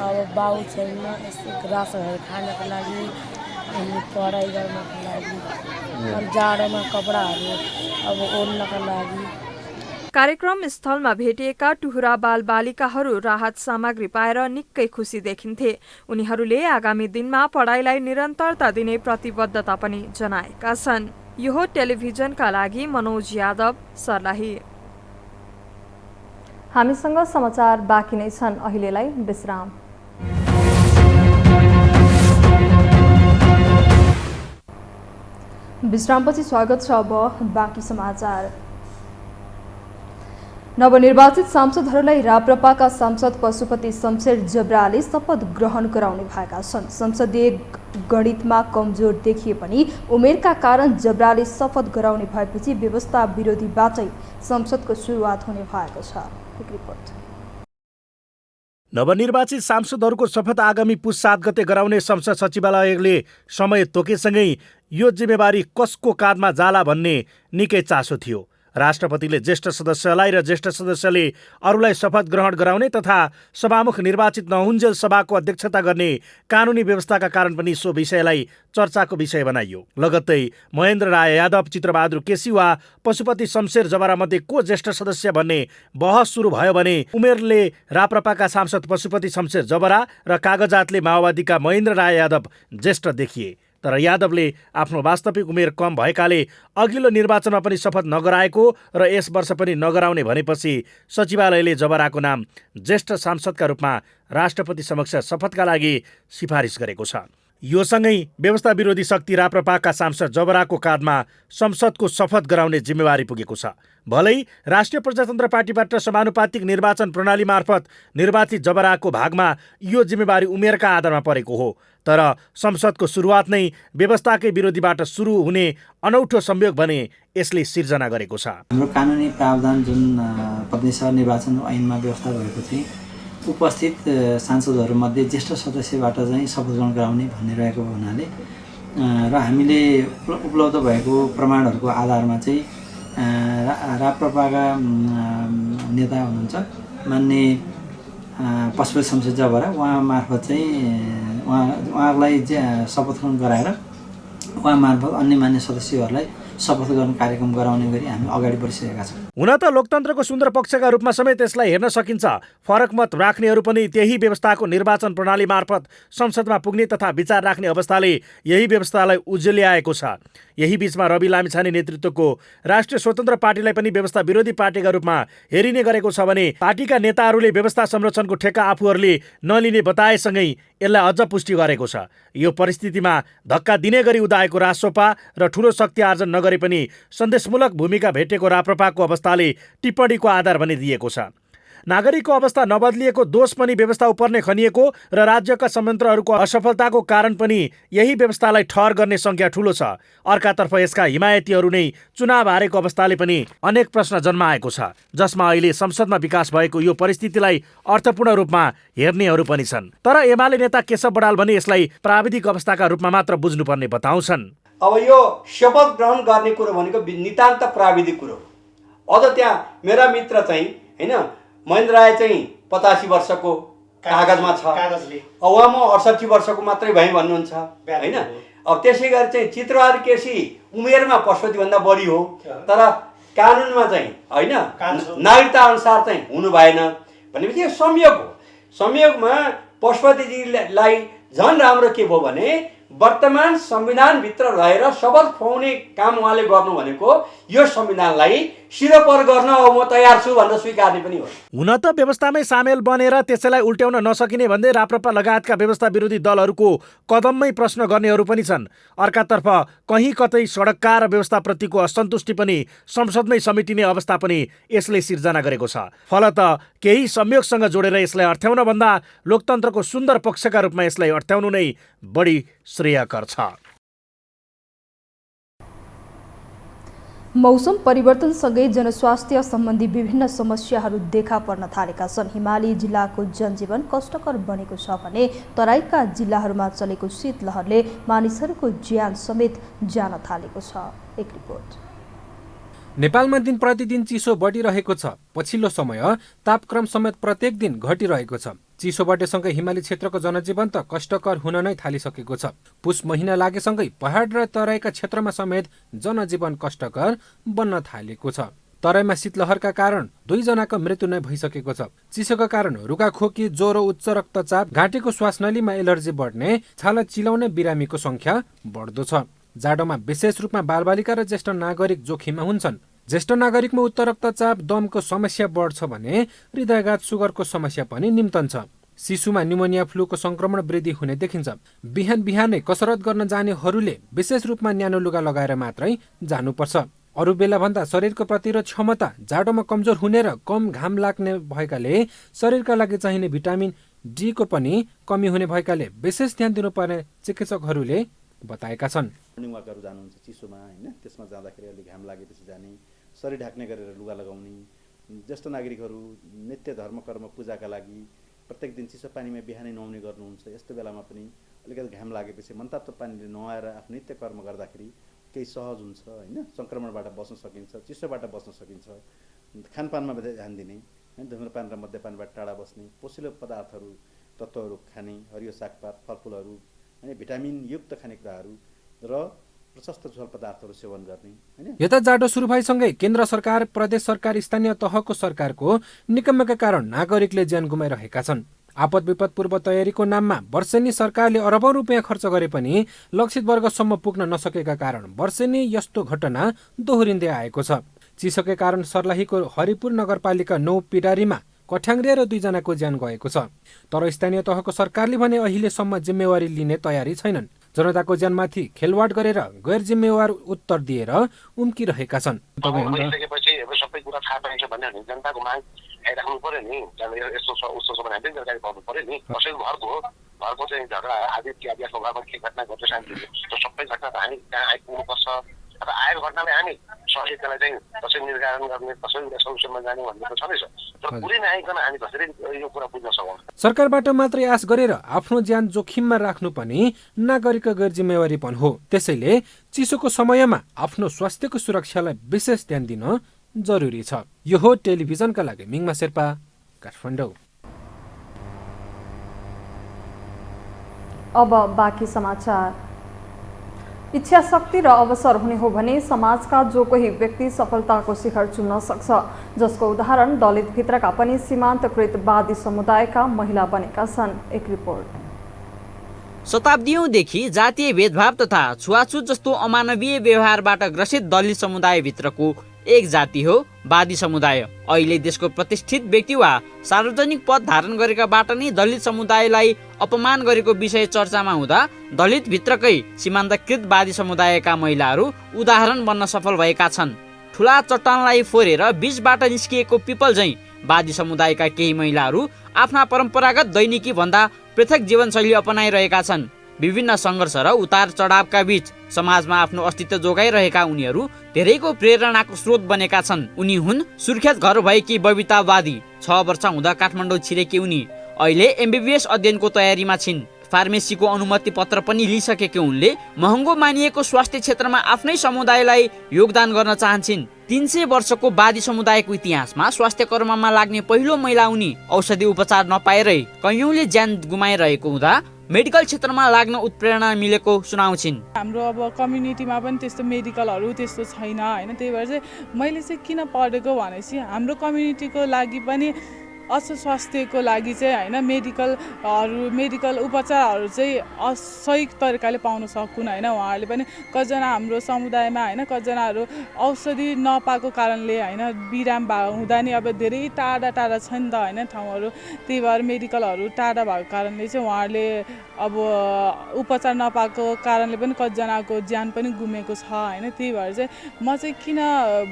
Speaker 17: अब बाउ छैन, रासनहरू खानको लागि अनि पढाइ गर्नको लागि, जाडोमा कपडाहरू अब ओढ्नको लागि।
Speaker 1: कार्यक्रम स्थलमा भेटिएका टुहुरा बालबालिकाहरू राहत सामग्री पाएर निकै खुसी देखिन्थे। उनीहरूले आगामी दिनमा पढाइलाई निरन्तरता दिने प्रतिबद्धता पनि जनाएका छन्। यो टेलिभिजनका लागि मनोज यादव, सर्लाही। हामीसँग समाचार बाँकी नै छन्, अहिलेलाई विश्राम।
Speaker 2: विश्रामपछि स्वागत छ। अब बाँकी समाचार। नवनिर्वाचित सांसदहरूलाई राप्रपाका सांसद पशुपति शमशेर जबराले शपथ ग्रहण गराउने भएका छन्। संसदीय गणितमा कमजोर देखिए पनि उमेरका कारण जबराले शपथ गराउने भएपछि व्यवस्था विरोधीबाटै संसदको सुरुवात हुने भएको छ। एक रिपोर्ट।
Speaker 10: नवनिर्वाचित सांसदहरूको शपथ आगामी पुस 7 गते गराउने संसद सचिवालयले समय तोकेसँगै यो जिम्मेवारी कसको काँधमा जाला भन्ने निकै चासो थियो। राष्ट्रपतिले ज्येष्ठ सदस्यलाई र ज्येष्ठ सदस्यले अरूलाई शपथ ग्रहण गराउने तथा सभामुख निर्वाचित नहुन्जेल सभाको अध्यक्षता गर्ने कानुनी व्यवस्थाका कारण पनि सो विषयलाई चर्चाको विषय बनाइयो। लगत्तै महेन्द्र राय यादव, चित्रबहादुर केसी वा पशुपति शमशेर जबरामध्ये को ज्येष्ठ सदस्य भन्ने बहस सुरु भयो भने उमेरले राप्रपाका सांसद पशुपति शमशेर जबरा र कागजातले माओवादीका महेन्द्र राय यादव ज्येष्ठ देखिए। तर यादवले आफ्नो वास्तविक उमेर कम भएकाले अघिल्लो निर्वाचनमा पनि शपथ नगराएको र यस वर्ष पनि नगराउने भनेपछि सचिवालयले जबराको नाम ज्येष्ठ सांसदका रूपमा राष्ट्रपति समक्ष शपथका लागि सिफारिस गरेको छ। यो सँगै व्यवस्था विरोधी शक्ति राप्रपाका सांसद जबराको काँधमा संसदको शपथ गराउने जिम्मेवारी पुगेको छ। भलै राष्ट्रिय प्रजातन्त्र पार्टीबाट समानुपातिक निर्वाचन प्रणाली मार्फत निर्वाचित जबराको भागमा यो जिम्मेवारी उमेरका आधारमा परेको हो, तर संसदको सुरुवात नै व्यवस्थाकै विरोधीबाट सुरु हुने अनौठो संयोग भने यसले सिर्जना गरेको छ।
Speaker 18: हाम्रो कानुनी प्रावधान जुन प्रतिनिधि निर्वाचन ऐनमा व्यवस्था भएको थियो, उपस्थित सांसदहरूमध्ये ज्येष्ठ सदस्यबाट चाहिँ शपथ ग्रहण गराउने भन्ने रहेको हुनाले र हामीले उपलब्ध भएको प्रमाणहरूको आधारमा चाहिँ राप्रपाका नेता हुनुहुन्छ मान्य पशुपति शमशेर जबरा, उहाँ मार्फत चाहिँ उहाँहरूलाई शपथ ग्रहण गराएर उहाँ मार्फत अन्य मान्य सदस्यहरूलाई शपथ ग्रहण कार्यक्रम गराउने गरी हामी अगाडि बढिसकेका छौँ।
Speaker 10: हुन त लोकतन्त्रको सुन्दर पक्षका रूपमा समेत यसलाई हेर्न सकिन्छ। फरक मत राख्नेहरू पनि त्यही व्यवस्थाको निर्वाचन प्रणाली मार्फत संसदमा पुग्ने तथा विचार राख्ने अवस्थाले यही व्यवस्थालाई उज्जल्याएको छ। यही बीचमा रवि लामिछाने नेतृत्वको राष्ट्रिय स्वतन्त्र पार्टीलाई पनि व्यवस्था विरोधी पार्टीका रूपमा हेरिने गरेको छ भने पार्टीका नेताहरूले व्यवस्था संरक्षणको ठेक्का आफूहरूले नलिने बताएसँगै यसलाई अझ पुष्टि गरेको छ। यो परिस्थितिमा धक्का दिने गरी उदाएको रासोपा र ठूलो शक्ति आर्जन नगरे पनि सन्देशमूलक भूमिका भेटेको राप्रपाको अवस्थाले टिप्पणीको आधार बनिदिएको छ। नागरिकको अवस्था नबदलिएको दोष पनि व्यवस्था उपर नै खनिएको र राज्यका संयन्त्रहरूको असफलताको कारण पनि यही व्यवस्थालाई ठहर गर्ने संख्या ठूलो छ। अर्कातर्फ यसका हिमायतीहरू नै चुनाव हारेको अवस्थाले पनि अनेक प्रश्न जन्माएको छ, जसमा अहिले संसदमा विकास भएको यो परिस्थितिलाई अर्थपूर्ण रूपमा हेर्नेहरू पनि छन्। तर एमाले नेता केशव बडाल भने यसलाई प्राविधिक अवस्थाका रूपमा मात्र बुझ्नुपर्ने बताउँछन्।
Speaker 19: अब यो शपथ ग्रहण गर्ने कुरो भनेको नितान्त प्राविधिक कुरो। अझ त्यहाँ मेरा मित्र चाहिँ हैन महेन्द्र राय चाहिँ 85 वर्षको कागजमा छ, उहाँ म 68 वर्षको मात्रै भएँ भन्नुहुन्छ हैन। अब त्यसै गरी चाहिँ चित्रबहादुर केसी उमेरमा पशुपतिभन्दा बढी हो, तर कानुनमा चाहिँ हैन नागरिकता अनुसार चाहिँ हुनु भएन भनेपछि यो संयोग हो। संयोगमा पशुपतिजीलाई झन् राम्रो के भयो भने वर्तमान संविधानभित्र रहेर शपथ खुवाउने काम उहाँले गर्नु भनेको यो संविधानलाई शिरोपर गर्न अब म तयार छु भनेर स्वीकार्ने पनि हो।
Speaker 10: हुन त व्यवस्थामै सामेल बनेर त्यसैलाई उल्ट्याउन नसकिने भन्दै राप्रपा लगायतका व्यवस्था विरोधी दलहरूको कदममै प्रश्न गर्नेहरू पनि छन्। अर्कातर्फ कहीँ कतै सडकका र व्यवस्थाप्रतिको असन्तुष्टि पनि संसदमै समेटिने अवस्था पनि यसले सिर्जना गरेको छ। फलत केही संयोगसँग जोडेर यसलाई अर्थ्याउन भन्दा लोकतन्त्रको सुन्दर पक्षका रूपमा यसलाई अर्थ्याउनु नै बढी श्रेयकर छ।
Speaker 2: मौसम परिवर्तनसँगै जनस्वास्थ्य सम्बन्धी विभिन्न समस्याहरू देखा पर्न थालेका छन्। हिमाली जिल्लाको जनजीवन कष्टकर बनेको छ भने तराईका जिल्लाहरूमा चलेको शीतलहरले मानिसहरूको ज्यान समेत जान थालेको छ। एक रिपोर्ट।
Speaker 20: नेपालमा दिन प्रतिदिन चिसो बढिरहेको छ। पछिल्लो समय तापक्रम समेत प्रत्येक दिन घटिरहेको छ। चिसो बढेसँगै हिमाली क्षेत्रको जनजीवन त कष्टकर हुन नै थालिसकेको छ। पुस महिना लागेसँगै पहाड र तराईका क्षेत्रमा समेत जनजीवन कष्टकर बन्न थालेको छ। तराईमा शीतलहरका कारण 2 जनाको मृत्यु नै भइसकेको छ। चिसोका कारण रुगाखोकी, ज्वरो, उच्च रक्तचाप, घाँटीको श्वासनलीमा एलर्जी बढ्ने, छाला चिलाउने बिरामीको संख्या बढ्दो छ। जाडोमा विशेष रूपमा बालबालिका र ज्येष्ठ नागरिक जोखिममा हुन्छन्। ज्येष्ठ नागरिकमा उच्च रक्तचाप, दमको समस्या बढ्छ भने हृदयघात, सुगरको समस्या पनि निम्तन्छ। शिशुमा न्युमोनिया, फ्लूको संक्रमण वृद्धि हुने देखिन्छ। बिहान बिहानै कसरत गर्न जानेहरूले विशेष रूपमा न्यानो लुगा लगाएर मात्रै जानुपर्छ। अरू बेला भन्दा शरीरको प्रतिरोध क्षमता जाडोमा कमजोर हुने र कम घाम लाग्ने भएकाले शरीरका लागि चाहिने भिटामिन डी को पनि कमी हुने भएकाले विशेष ध्यान दिनुपर्ने चिकित्सकहरूले बताएका छन्।
Speaker 21: मर्निङ वाकहरू जानुहुन्छ चिसोमा हैन, त्यसमा जाँदाखेरि अलि घाम लागेपछि जाने, शरीर ढाक्ने गरेर लुगा लगाउने, ज्येष्ठ नागरिकहरू नित्य धर्म कर्म पूजाका लागि प्रत्येक दिन चिसो पानीमा बिहानै नुहाउने गर्नुहुन्छ। यस्तो बेलामा पनि अलिकति घाम लागेपछि मनतातो पानीले नुहाएर आफ्नो नित्य कर्म गर्दाखेरि केही सहज हुन्छ हैन, संक्रमणबाट बच्न सकिन्छ, चिसोबाट बच्न सकिन्छ। खानपानमा ध्यान दिने, धुम्रपान र मद्यपानबाट टाढा बस्ने, पोषिलो पदार्थहरू तत्त्वहरू खाने, हरियो सागपात, फलफुलहरू अनि भिटामिन युक्त खानेकुराहरू र प्रशस्त झोल पदार्थहरू सेवन गर्ने हैन।
Speaker 20: यता जाडो सुरु भएसँगै केन्द्र सरकार, प्रदेश सरकार, स्थानीय तहको सरकारको निकम्माका कारण नागरिकले ज्यान गुमाइरहेका छन्। आपद विपद पूर्व तयारीको नाममा वर्षेनी सरकारले अरबौं रुपियाँ खर्च गरे पनि लक्षित वर्गसम्म पुग्न नसकेका कारण वर्षेनी यस्तो घटना दोहोरिँदै आएको छ। चिसोकै कारण सर्लाहीको हरिपुर नगरपालिका 9 पिडारीमा कठ्याङ्ग्रे र 2 जनाको ज्यान गएको छ। तर स्थानीय तहको सरकारले भने अहिलेसम्म जिम्मेवारी लिने तयारी छैनन्। जनताको ज्यानमाथि खेलवाड गरेर गैर जिम्मेवार उत्तर दिएर उम्किरहेका छन्।
Speaker 22: भइसकेपछि अब सबै कुरा थाहा पाइन्छ भने जनताको माग आइराख्नु पर्यो नि, यस्तो उस्तो सब हामीले जानकारी पाउनु पर्यो नि। कसैको घरको चाहिँ झगडा आदि इत्यादिको घरमा के घटना घट्छ शान्तिले, त्यो सबै घटना त हामी कहाँ आइपुग्नुपर्छ। अब आएको घटनालाई हामी सहितलाई चाहिँ कसरी निर्धारण गर्ने, कसरी सल्युसनमा जाने भन्ने त छँदैछ, तर पुरै नआइकन हामी कसरी यो कुरा बुझ्न सकौँ।
Speaker 20: सरकारबाट मात्रै आश गरेर आफ्नो ज्यान जोखिममा राख्नु पनि नागरिकको गैर जिम्मेवारीपन हो। त्यसैले चिसोको समयमा आफ्नो स्वास्थ्यको सुरक्षालाई विशेष ध्यान दिन जरुरी छ। यो हो टेलिभिजनका लागि मिङमा शेर्पा, काठमाडौँ।
Speaker 1: अब बाँकी समाचार। इच्छा शक्ति र अवसर हुने हो भने समाजका जो कोही व्यक्ति सफलताको शिखर चुन्न सक्छ, जसको उदाहरण दलित भित्रका पनि सीमान्तकृत वादी समुदायका महिला बनेका छन्। एक रिपोर्ट।
Speaker 4: शताब्दीौंदेखि जातीय भेदभाव तथा छुवाछुत जस्तो अमानवीय व्यवहारबाट ग्रसित दलित समुदायभित्रको एक जाति हो वादी समुदाय। अहिले देशको प्रतिष्ठित व्यक्ति वा सार्वजनिक पद धारण गरेकाबाट नै दलित समुदायलाई अपमान गरेको विषय चर्चामा हुँदा दलित भित्रकै सीमान्तकृत वादी समुदायका महिलाहरू उदाहरण बन्न सफल भएका छन्। ठुला चट्टानलाई फोरेर बीचबाट निस्किएको पिपल झैं वादी समुदायका केही महिलाहरू आफ्ना परम्परागत दैनिकी भन्दा पृथक जीवनशैली अपनाइरहेका छन्। विभिन्न सङ्घर्ष र उतार चढावका बीच समाजमा आफ्नो अस्तित्व जोगाइरहेका उनीहरू धेरैको प्रेरणाको स्रोत बनेका छन्। उनी हुन् सुर्खेत घर भएकी बबिता वादी। 6 वर्ष हुँदा काठमाडौँ छिरेकी उनी अहिले MBBS अध्ययनको तयारीमा छिन्। फार्मेसीको अनुमति पत्र पनि लिइसकेकी उनले महँगो मानिएको स्वास्थ्य क्षेत्रमा आफ्नै समुदायलाई योगदान गर्न चाहन्छन्। 300 वर्षको वादी समुदायको इतिहासमा स्वास्थ्य कर्ममा लाग्ने पहिलो महिला उनी। औषधि उपचार नपाएरै कैयौंले ज्यान गुमाइरहेको हुँदा मेडिकल क्षेत्रमा लाग्न उत्प्रेरणा मिलेको सुनाउँछिन्।
Speaker 5: हाम्रो अब कम्युनिटीमा पनि त्यस्तो मेडिकलहरू त्यस्तो छैन हैन, त्यही भएर चाहिँ मैले चाहिँ किन पढेको भनेपछि हाम्रो कम्युनिटीको लागि पनि असल स्वास्थ्यको लागि चाहिँ हैन मेडिकल उपचारहरू चाहिँ सही तरिकाले पाउन सकुन् हैन। उहाँहरूले पनि कतिजना हाम्रो समुदायमा हैन कतिजनाहरू औषधि नपाएको कारणले हैन बिराम हुँदा नि अब धेरै टाढा टाढा छ नि त हैन ठाउँहरू, त्यही भएर मेडिकलहरू टाढा भएको कारणले चाहिँ उहाँहरूले अब उपचार नपाएको कारणले पनि कतिजनाको ज्यान पनि गुमेको छ हैन। त्यही भएर चाहिँ म चाहिँ किन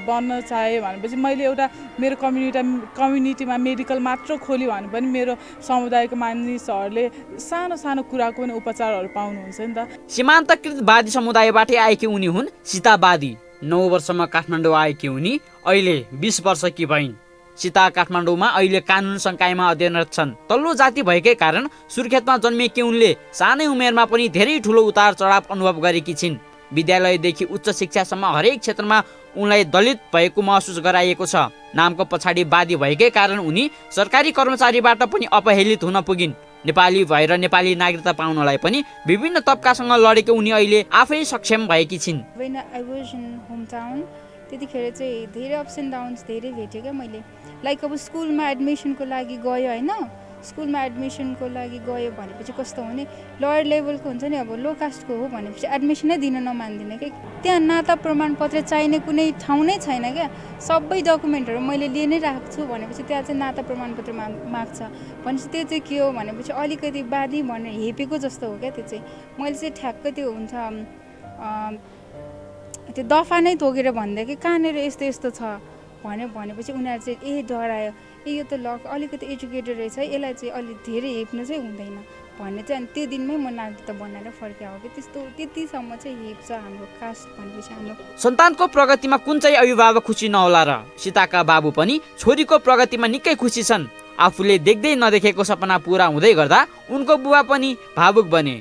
Speaker 5: बन्न चाहे भनेपछि मैले एउटा मेरो कम्युनिटीमा मेडिकल मात्र खोल्यो भने पनि मेरो समुदायको मानिसहरूले सानो सानो कुराको पनि उपचारहरू पाउनुहुन्छ नि त।
Speaker 4: सीमान्तकृत वादी समुदायबाटै आएकी उनी हुन् सीता वादी। 9 वर्षमा काठमाडौँ आएकी उनी अहिले 20 वर्षकी भइन्। सीता काठमाडौँमा अहिले कानुन संकायमा अध्ययनरत छन्। तल्लो जाति भएकै कारण सुर्खेतमा जन्मिएकी उनले सानै उमेरमा पनि धेरै ठुलो उतार चढाव अनुभव गरेकी छिन्। विद्यालयदेखि उच्च शिक्षासम्म हरेक क्षेत्रमा उनलाई दलित भएको महसुस गराइएको छ। नामको पछाडि वादी भएकै कारण उनी सरकारी कर्मचारीबाट पनि अपहेलित हुन पुगिन्। नेपाली भएर नेपाली नागरिकता पाउनलाई पनि विभिन्न तबकासँग लडेको उनी अहिले आफै सक्षम भएकी छिन्।
Speaker 23: त्यतिखेर चाहिँ धेरै अप्स एन्ड डाउन्स धेरै भेटेँ क्या मैले। लाइक अब स्कुलमा एडमिसनको लागि गयो होइन, स्कुलमा एडमिसनको लागि गयो भनेपछि कस्तो हो भने लोयर लेभलको हुन्छ नि, अब लो कास्टको हो भनेपछि एडमिसनै दिन नमान्दिनँ क्या। त्यहाँ नाता प्रमाणपत्र चाहिने कुनै ठाउँ नै छैन क्या। सबै डकुमेन्टहरू मैले लिइ नै राखेको छु भनेपछि त्यहाँ चाहिँ नाता प्रमाणपत्र माग्छ भनेपछि त्यो चाहिँ के हो भनेपछि अलिकति वादी भनेर हेपेको जस्तो हो क्या। त्यो चाहिँ मैले चाहिँ ठ्याक्कै त्यो हुन्छ त्यो दफा नै तोकेर भन्दा कि कहाँनिर यस्तो यस्तो छ भनेपछि उनीहरू चाहिँ डरायो, यो त अलिकति एजुकेटेड रहेछ, यसलाई चाहिँ अलिक धेरै हेप्नु चाहिँ हुँदैन भन्ने चाहिँ। अनि त्यो दिनमै म नागरिकता बनाएर फर्किया हो कि त्यतिसम्म चाहिँ हेप्छ हाम्रो कास्ट भनेपछि हाम्रो।
Speaker 4: सन्तानको प्रगतिमा कुन चाहिँ अभिभावक खुसी नहोला र। सीताका बाबु पनि छोरीको प्रगतिमा निकै खुसी छन्। आफूले देख्दै नदेखेको सपना पुरा हुँदै गर्दा उनको बुबा पनि भावुक बने।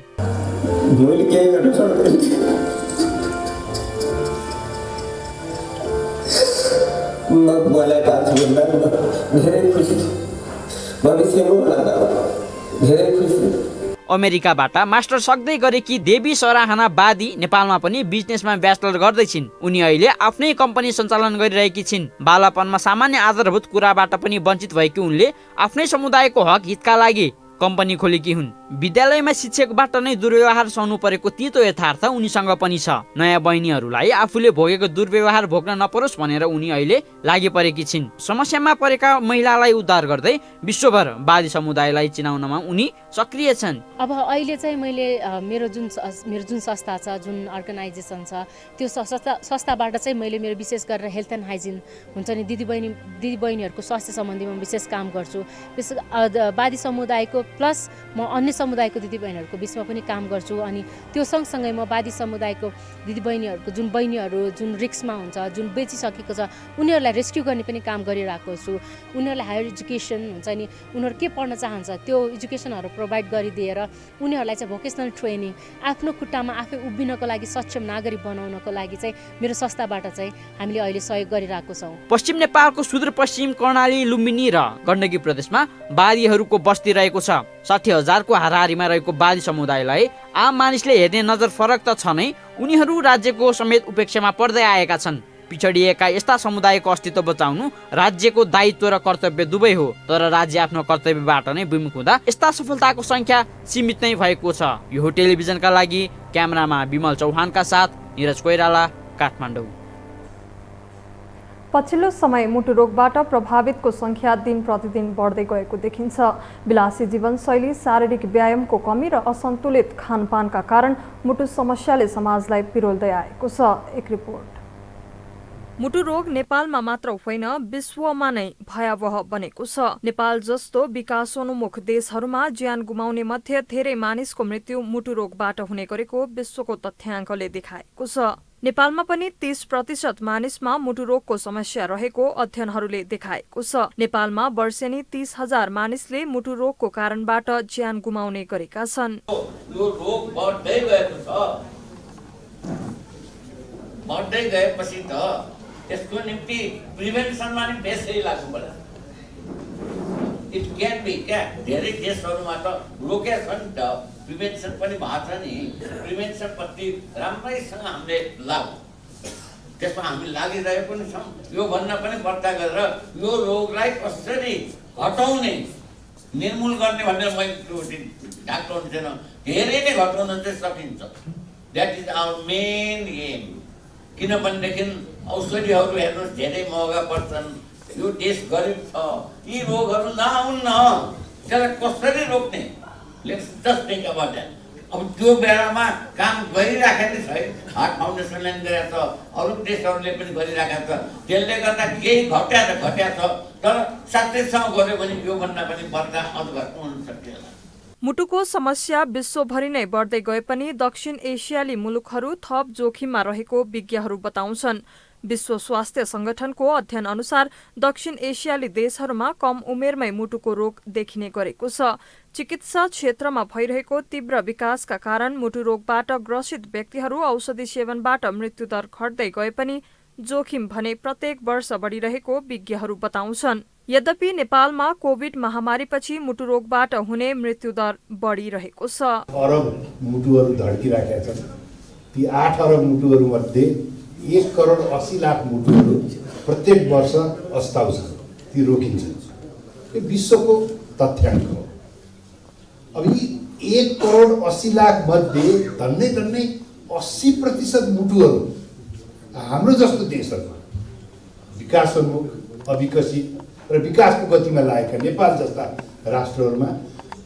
Speaker 4: अमेरिकाबाट मास्टर सक्दै गरेकी देवी सराहना वादी नेपालमा पनि बिजनेसमा ब्याचलर गर्दैछिन्। उनी अहिले आफ्नै कम्पनी सञ्चालन गरिरहेकी छिन्। बालापनमा सामान्य आधारभूत कुराबाट पनि वञ्चित भएकी उनले आफ्नै समुदायको हक हितका लागि कम्पनी खोलेकी हुन्। विद्यालयमा शिक्षकबाट नै दुर्व्यवहार सहनु परेको तीतो यथार्थ उनीसँग पनि छ। नयाँ बहिनीहरूलाई आफूले भोगेको दुर्व्यवहार भोग्न नपरोस् भनेर उनी अहिले लागि परेकी छिन्। समस्यामा परेका महिलालाई उद्धार गर्दै विश्वभर वादी समुदायलाई चिनाउनमा उनी सक्रिय छन्।
Speaker 24: अब अहिले चाहिँ मैले मेरो जुन संस्था छ, जुन अर्गनाइजेसन छ, त्यो संस्थाबाट चाहिँ मैले मेरो विशेष गरेर हेल्थ एन्ड हाइजिन हुन्छ नि दिदीबहिनीहरूको स्वास्थ्य सम्बन्धीमा विशेष काम गर्छु। वादी समुदायको प्लस म अन्य समुदायको दिदीबहिनीहरूको बिचमा पनि काम गर्छु। अनि त्यो सँगसँगै म वादी समुदायको दिदीबहिनीहरूको जुन रिक्समा हुन्छ, जुन बेचिसकेको छ, उनीहरूलाई रेस्क्यु गर्ने पनि काम गरिरहेको छु। उनीहरूलाई हायर एजुकेसन हुन्छ नि, उनीहरू के पढ्न चाहन्छ त्यो एजुकेसनहरू प्रोभाइड गरिदिएर उनीहरूलाई चाहिँ भोकेसनल ट्रेनिङ, आफ्नो खुट्टामा आफै उभिनको लागि सक्षम नागरिक बनाउनको लागि चाहिँ मेरो संस्थाबाट चाहिँ हामीले अहिले सहयोग गरिरहेको छौँ।
Speaker 4: पश्चिम नेपालको सुदूरपश्चिम कर्णाली, लुम्बिनी र गण्डकी प्रदेशमा वादीहरूको बस्ती रहेको छ। 60,000 को हाराहारीमा रहेको वादी समुदायलाई आम मानिसले हेर्ने नजर फरक त छ नै, उनीहरू राज्यको समेत उपेक्षामा पर्दै आएका छन्। पिछडिएका यस्ता समुदायको अस्तित्व बचाउनु राज्यको दायित्व र कर्तव्य दुवै हो, तर राज्य आफ्नो कर्तव्यबाट नै विमुख हुँदा यस्ता सफलताको संख्या सीमित नै भएको छ। यो टेलिभिजनका लागि क्यामेरामा विमल चौहानका साथ निरज कोइराला, काठमाडौँ।
Speaker 1: पछिल्लो समय मुटु रोगबाट प्रभावितको संख्या दिन प्रतिदिन बढ्दै गएको देखिन्छ। विलासी जीवनशैली, शारीरिक व्यायामको कमी र असन्तुलित खानपानका कारण मुटु समस्याले समाजलाई पिरोल्दै आएको छ। एक रिपोर्ट। मुटु रोग नेपालमा मात्र होइन, विश्वमा नै भयावह बनेको छ। नेपाल जस्तो विकासोन्मुख देशहरूमा ज्यान गुमाउने मध्ये धेरै मानिसको मृत्यु मुटु रोगबाट हुने गरेको विश्वको तथ्याङ्कले देखाएको छ। नेपालमा पनि 30% मानिसमा मुटु रोगको समस्या रहेको अध्ययनहरूले देखाएको छ। नेपालमा वर्षेनी 30,000 मानिसले मुटु रोगको कारणबाट ज्यान गुमाउने गरेका छन्।
Speaker 3: यो रोग बढ्दै गएको छ, बढ्दै गएपछि त यसको निम्ति प्रिभेन्सनमा नि बेसै लाग्नु पर्छ। इट क्यान बी क्या धेरै देशहरूमा त रोकेका छ नि त, प्रिभेन्सन पनि भएको छ नि। प्रिभेन्सनप्रति राम्रैसँग हामीले लागु, त्यसमा हामी लागिरहेको पनि छौँ। यो भन्न पनि पर्दा गरेर यो रोगलाई कसरी हटाउने, निर्मूल गर्ने भनेर मैले डाक्टर हुन्थेन, धेरै नै घटाउन चाहिँ सकिन्छ। That is our main aim. किनभनेदेखि औषधिहरू हेर्नुहोस् धेरै महँगा पर्छन्। यो देश गरिब छ, यी रोगहरू नआउन्न, त्यसलाई कसरी रोक्ने? Let's just think about that. अब त्यो बेलामा काम गरिराखेको छ, हार्ट फाउन्डेसनले पनि गरेको छ, अरू देशहरूले पनि गरिराखेको छ। त्यसले गर्दा केही घट्या छ, तर साथैसँग गऱ्यो भने योभन्दा पनि बढ्दा अझ घट्नु हुन सक्छ।
Speaker 1: मुटुको समस्या विश्वभरि नै बढ्दै गए पनि दक्षिण एसियाली मुलुकहरू थप जोखिममा रहेको विज्ञहरू बताउँछन्। विश्व स्वास्थ्य संगठनको अध्ययन अनुसार दक्षिण एसियाली देशहरूमा कम उमेरमै मुटुको रोग देखिने गरेको छ। चिकित्सा क्षेत्रमा भइरहेको तीव्र विकासका कारण मुटु रोगबाट ग्रसित व्यक्तिहरू औषधि सेवनबाट मृत्युदर घट्दै गए पनि जोखिम भने प्रत्येक वर्ष बढिरहेको विज्ञहरू बताउँछन्। यद्यपि नेपालमा कोभिड महामारीपछि मुटु रोगबाट हुने मृत्युदर बढिरहेको छ।
Speaker 7: अरब मुटुहरू धड्किराखेका छन्। ती 8 अरब मुटुहरूमध्ये 1,80,00,000 मुटुहरू प्रत्येक वर्ष अस्ताउ छन्, ती रोकिन्छन्। यो विश्वको तथ्याङ्क हो। अब यी 1,80,00,000 मध्ये धन्नै 80% मुटुहरू हाम्रो जस्तो देशहरूमा, विकासोन्मुख, अविकसित र विकासको गतिमा लागेका नेपाल जस्ता राष्ट्रहरूमा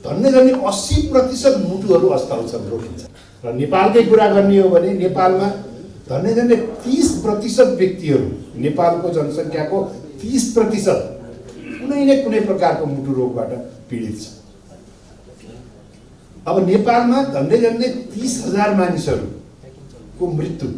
Speaker 7: धन्नै 80% मुटुहरू अस्ताउ छन्, रोकिन्छ। र नेपालकै कुरा गर्ने हो भने नेपालमा धन्नै 30% व्यक्तिहरू, नेपालको जनसङ्ख्याको 30% कुनै न कुनै प्रकारको मुटु रोगबाट पीडित छ। अब नेपालमा धन्नै 30,000 मानिसहरूको मृत्यु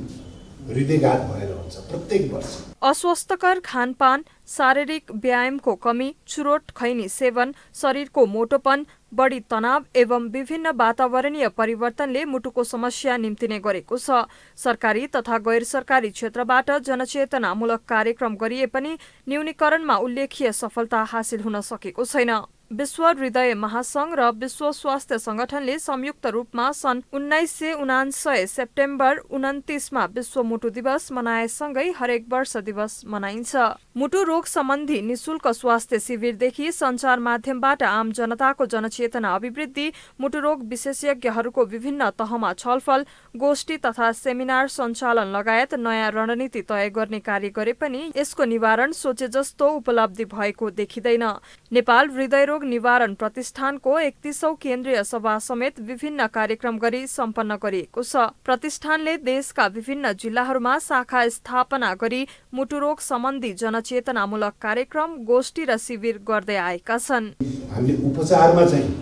Speaker 7: हृदयघात भएर हुन्छ प्रत्येक वर्ष।
Speaker 1: अस्वस्थकर खानपान, शारीरिक व्यायामको कमी, चुरोट खैनी सेवन, शरीरको मोटोपन, बढी तनाव एवं विभिन्न वातावरणीय परिवर्तनले मुटुको समस्या निम्तिने गरेको छ। सरकारी तथा गैर सरकारी क्षेत्रबाट जनचेतनामूलक कार्यक्रम गरिए पनि न्यूनीकरणमा उल्लेख्य सफलता हासिल हुन सकेको छैन। विश्व हृदय महासंघ र विश्व स्वास्थ्य संगठनले संयुक्त रूपमा सन् 1979 सेप्टेम्बर 29 मा विश्व मुटु दिवस मनाएसँगै हरेक वर्ष दिवस मनाइन्छ। मुटु रोग सम्बन्धी निशुल्क स्वास्थ्य शिविरदेखि सञ्चार माध्यमबाट आम जनताको जनचेतना अभिवृद्धि, मुटु रोग विशेषज्ञहरूको विभिन्न तहमा छलफल, गोष्ठी तथा सेमिनार सञ्चालन लगायत नयाँ रणनीति तय गर्ने कार्य गरे पनि यसको निवारण सोचे जस्तो उपलब्धि भएको देखिँदैन। नेपाल हृदय रोग निवारण प्रतिष्ठानको 31औं केन्द्रीय सभा समेत विभिन्न कार्यक्रम गरी सम्पन्न गरिएको छ। प्रतिष्ठानले देशका विभिन्न जिल्लाहरूमा शाखा स्थापना गरी मुटु रोग सम्बन्धी जनचेतनामूलक कार्यक्रम, गोष्ठी र शिविर गर्दै आएका छन्।
Speaker 7: हामीले उपचारमा चाहिँ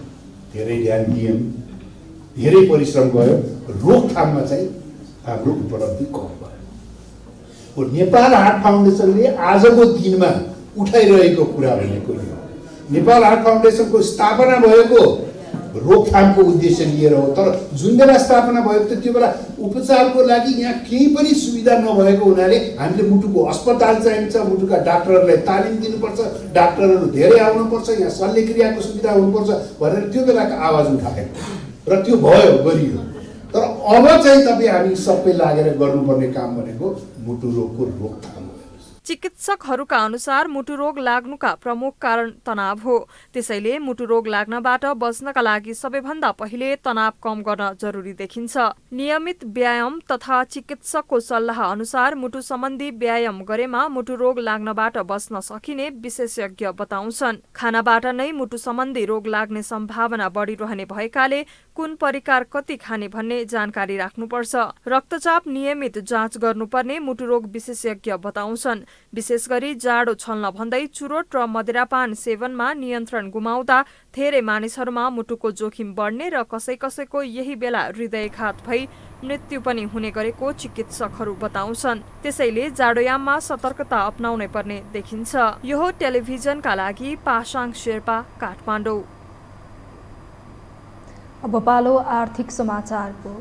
Speaker 7: धेरै ध्यान दियौं, धेरै परिश्रम गर्यो, रोकथाममा चाहिँ हाम्रो उपलब्धि कम भयो। नेपाल हार्ट फाउन्डेसनले आजको दिनमा उठाइरहेको कुरा भनेको यो नेपाल हार्ट फाउन्डेसनको स्थापना भएको रोकथामको उद्देश्य लिएर हो। तर जुन बेला स्थापना भएको थियो त्यो बेला उपचारको लागि यहाँ केही पनि सुविधा नभएको हुनाले हामीले मुटुको अस्पताल चाहिन्छ, मुटुका डाक्टरहरूलाई तालिम दिनुपर्छ, डाक्टरहरू धेरै आउनुपर्छ, यहाँ शल्यक्रियाको सुविधा हुनुपर्छ भनेर त्यो बेलाको आवाज उठाएको र त्यो भयो, गरियो। तर अब चाहिँ तपाईँ हामी सबै लागेर गर्नुपर्ने काम भनेको मुटु रोगको रोकथाम।
Speaker 1: चिकित्सकहरूका अनुसार मुटु रोग लाग्नुका प्रमुख कारण तनाव हो। त्यसैले मुटु रोग लाग्नबाट बच्नका लागि सबैभन्दा पहिले तनाव कम गर्न जरुरी देखिन्छ। नियमित व्यायाम तथा चिकित्सकको सल्लाह अनुसार मुटु सम्बन्धी व्यायाम गरेमा मुटु रोग लाग्नबाट बच्न सकिने विशेषज्ञ बताउँछन्। खानाबाट नै मुटु सम्बन्धी रोग लाग्ने सम्भावना बढिरहने भएकाले कुन परिकार कति खाने भन्ने जानकारी राख्नुपर्छ। रक्तचाप नियमित जाँच गर्नुपर्ने मुटु रोग विशेषज्ञ बताउँछन्। विशेष गरी जाडो छल्न भन्दै चुरोट र मदिरापान सेवनमा नियन्त्रण गुमाउँदा धेरै मानिसहरूमा मुटुको जोखिम बढ्ने र कसैको यही बेला हृदयघात भई मृत्यु पनि हुने गरेको चिकित्सकहरू बताउँछन्। त्यसैले जाडोयाममा सतर्कता अपनाउनै पर्ने देखिन्छ। यो टेलिभिजनका लागि पासाङ शेर्पा, काठमाडौँ।
Speaker 2: अब पालो आर्थिक समाचारको।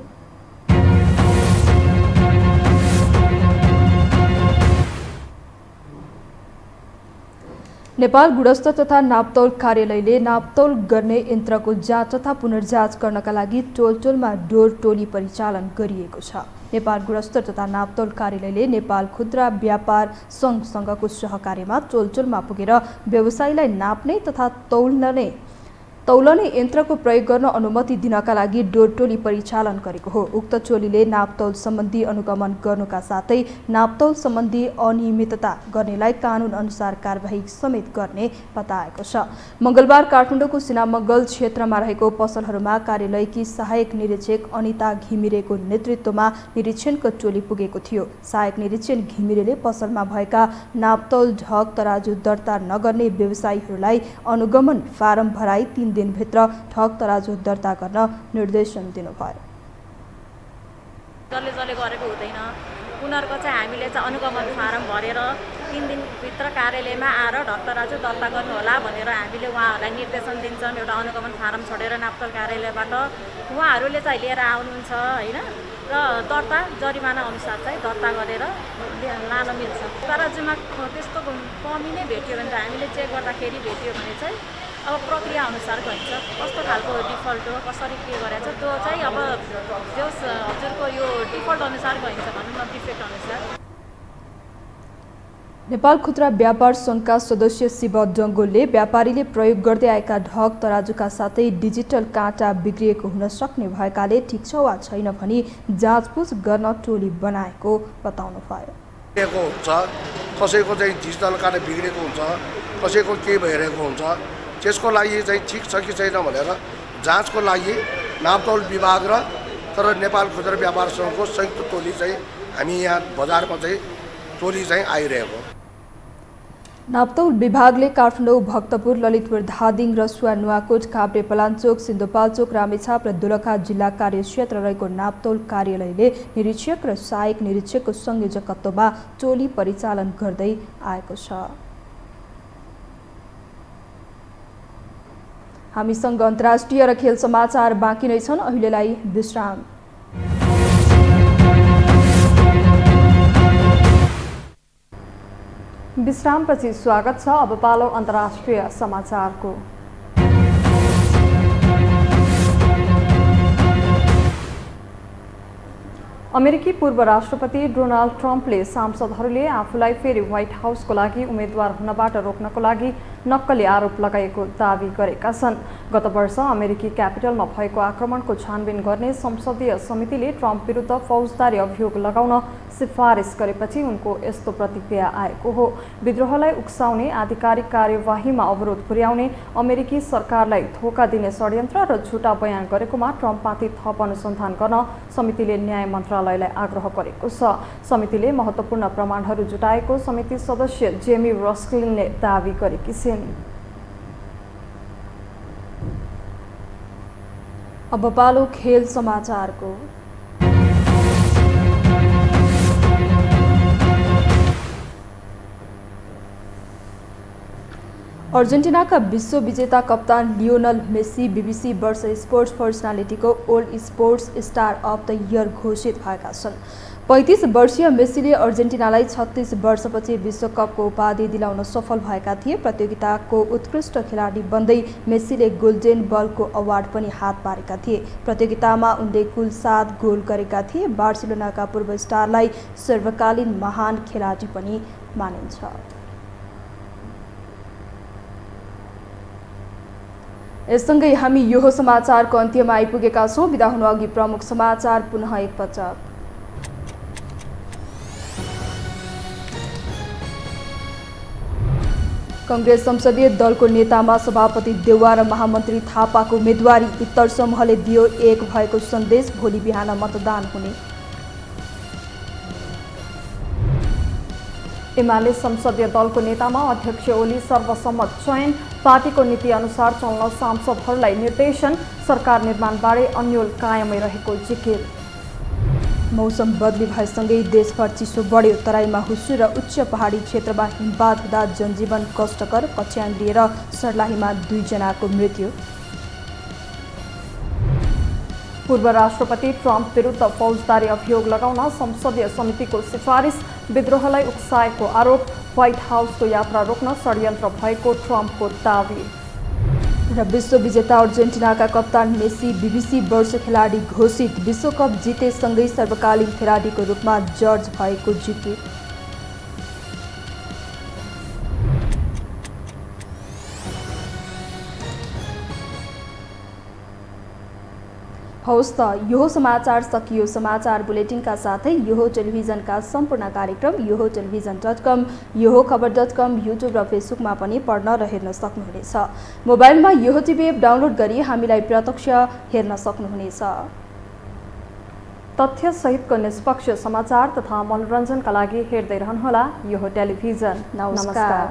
Speaker 2: नेपाल गुणस्तर तथा नापतौल कार्यालयले नापतौल गर्ने यन्त्रको जाँच तथा पुनर्जाँच गर्नका लागि टोलटोलमा डोर टोली परिचालन गरिएको छ। नेपाल गुणस्तर तथा नापतौल कार्यालयले नेपाल खुद्रा व्यापार सङ्घसँगको सहकार्यमा टोलटोलमा पुगेर व्यवसायीलाई नाप्ने तथा तौलने यन्त्रको प्रयोग गर्न अनुमति दिनका लागि डोर टोली परिचालन गरेको हो। उक्त टोलीले नापतौल सम्बन्धी अनुगमन गर्नुका साथै नापतौल सम्बन्धी अनियमितता गर्नेलाई कानुन अनुसार कारबाही समेत गर्ने बताएको छ। मंगलबार काठमाडौँको सिनामंगल क्षेत्रमा रहेको पसलहरूमा कार्यालयकी सहायक निरीक्षक अनिता घिमिरेको नेतृत्वमा निरीक्षणको टोली पुगेको थियो। सहायक निरीक्षक घिमिरेले पसलमा भएका नापतौल ढक तराजु दर्ता नगर्ने व्यवसायीहरूलाई अनुगमन फारम भराई 3 दिनभित्र ठग तराजु दर्ता गर्न निर्देशन दिनुभयो।
Speaker 6: जसले गरेको हुँदैन उनीहरूको चाहिँ हामीले चाहिँ अनुगमन फारम भरेर 3 दिनभित्र कार्यालयमा आएर ढक तराजु दर्ता गर्नु होला भनेर हामीले उहाँहरूलाई निर्देशन दिन्छौँ। एउटा अनुगमन फारम छोडेर नापतौल कार्यालयबाट उहाँहरूले चाहिँ लिएर आउनुहुन्छ हैन र दर्ता जरिमाना अनुसार चाहिँ दर्ता गरेर लान मिल्छ। तराजुमा त्यस्तो कमी नै भेट्यो भने चाहिँ हामीले चेक गर्दाखेरि भेट्यो भने चाहिँ अब प्रक्रिया अनुसार गरिन्छ। कस्तो खालको डिफल्ट हो, कसरी के गरेछ त्यो चाहिँ अब जस हजुरको यो डिफल्ट अनुसार गरिन्छ भनौँ न, डिफेक्ट अनुसार।
Speaker 2: नेपाल खुद्रा व्यापार सङ्घका सदस्य शिव डङ्गोलले व्यापारीले प्रयोग गर्दै आएका ढक तराजुका साथै डिजिटल काँटा बिग्रिएको हुन सक्ने भएकाले ठिक छ वा छैन भनी जाँचबुझ गर्न टोली बनाएको बताउनुभयो।
Speaker 8: कसैको चाहिँ डिजिटल काँटा बिग्रेको हुन्छ, कसैको के भइरहेको हुन्छ, त्यसको लागि चाहिँ ठिक छ कि छैन भनेर जाँचको लागि नापतौल विभाग र तर नेपाल खुद्रा व्यापार सङ्घको संयुक्त टोली चाहिँ हामी यहाँ बजारमा चाहिँ टोली चाहिँ आइरहेको।
Speaker 2: नापतौल विभागले काठमाडौँ, भक्तपुर, ललितपुर, धादिङ, रसुवा, नुवाकोट, काभ्रे, पलाञ्चोक, सिन्धुपाल्चोक, रामेछाप र दोलखा जिल्ला कार्यक्षेत्र रहेको नापतौल कार्यालयले निरीक्षक र सहायक निरीक्षकको संयोजकत्वमा टोली परिचालन गर्दै आएको छ। हामीसँग अन्तर्राष्ट्रिय र खेल समाचार बाँकी नै छन्। अहिलेलाई विश्राम।
Speaker 1: विश्रामपछि स्वागत छ। अब पालो अन्तर्राष्ट्रिय समाचारको। अमेरिकी पूर्व राष्ट्रपति डोनाल्ड ट्रम्पले सांसदहरूले आफूलाई फेरि व्हाइट हाउसको लागि उम्मेद्वार हुनबाट रोक्नको लागि नक्कली आरोप लगाएको दावी गरेका छन्। गत वर्ष अमेरिकी क्यापिटलमा भएको आक्रमणको छानबिन गर्ने संसदीय समितिले ट्रम्प विरुद्ध फौजदारी अभियोग लगाउन सिफारिस गरेपछि उनको यस्तो प्रतिक्रिया आएको हो। विद्रोहलाई उक्साउने, आधिकारिक कार्यवाहीमा अवरोध पुर्याउने, अमेरिकी सरकारलाई धोका दिने षड्यन्त्र र झुटा बयान गरेकोमा ट्रम्पमाथि थप अनुसन्धान गर्न समितिले न्याय मन्त्रालयलाई आग्रह गरेको छ। समितिले महत्त्वपूर्ण प्रमाणहरू जुटाएको समिति सदस्य जेमी रस्किनले दावी गरेकी छिन्।
Speaker 2: अब पालो खेल समाचारको। अर्जेन्टिनाका विश्व विजेता कप्तान लियोनल मेसी बीबीसी वर्ष स्पोर्ट्स पर्सनालिटीको world sports star of the year घोषित भएका छन्। 35 वर्षीय मेस्सीले अर्जेन्टिनालाई 36 वर्षपछि विश्वकपको उपाधि दिलाउन सफल भएका थिए। प्रतियोगिताको उत्कृष्ट खेलाडी बन्दै मेस्सीले गोल्डन बलको अवार्ड पनि हात पारेका थिए। प्रतियोगितामा उनले कुल 7 गोल गरेका थिए। बार्सिलोनाका पूर्व स्टारलाई सर्वकालीन महान खेलाडी पनि मानिन्छ। यससँगै हामी यो समाचारको अन्त्यमा आइपुगेका छौँ। बिदा हुनु अघि प्रमुख समाचार पुनः एकपटक। कांग्रेस संसदीय दलको नेतामा सभापति देउवा र महामन्त्री थापाको उम्मेदवारी उत्तर समूहले दियो एक भएको सन्देश। भोलि बिहान मतदान हुने।
Speaker 1: एमाले संसदीय दलको नेतामा अध्यक्ष ओली सर्वसम्मत चयन। पार्टीको नीति अनुसार चल्न सांसदहरूलाई निर्देशन। सरकार निर्माणबारे अन्यल कायमै रहेको जिकिर।
Speaker 2: मौसम बदली भएसँगै देशभर चिसो बढ्यो। तराईमा हुस्सु र उच्च पहाडी क्षेत्रमा हिमपात हुँदा जनजीवन कष्टकर। पछ्याङ लिएर सर्लाहीमा 2 जनाको मृत्यु। पूर्व राष्ट्रपति ट्रम्प विरुद्ध फौजदारी अभियोग लगाउन संसदीय समितिको सिफारिस। विद्रोहलाई उक्साएको आरोप। व्हाइट हाउसको यात्रा रोक्न षड्यन्त्र भएको ट्रम्पको दावी। र विश्व विजेता अर्जेन्टिनाका कप्तान मेस्सी बीबीसी वर्ष खेलाडी घोषित। विश्वकप जितेसँगै सर्वकालीन खेलाडीको रूपमा जज भएको जिकिर। हवस् त यो समाचार सकियो। समाचार बुलेटिनका साथै यो टेलिभिजनका सम्पूर्ण कार्यक्रम yoho.television.com, yoho.khabar.com, युट्युब र फेसबुकमा पनि पढ्न र हेर्न सक्नुहुनेछ। मोबाइलमा योहो टिभी एप डाउनलोड गरी हामीलाई प्रत्यक्ष हेर्न सक्नुहुनेछ। तथ्य सहितको निष्पक्ष समाचार तथा मनोरञ्जनका लागि हेर्दै रहनुहोला योहो टेलिभिजन। नमस्कार।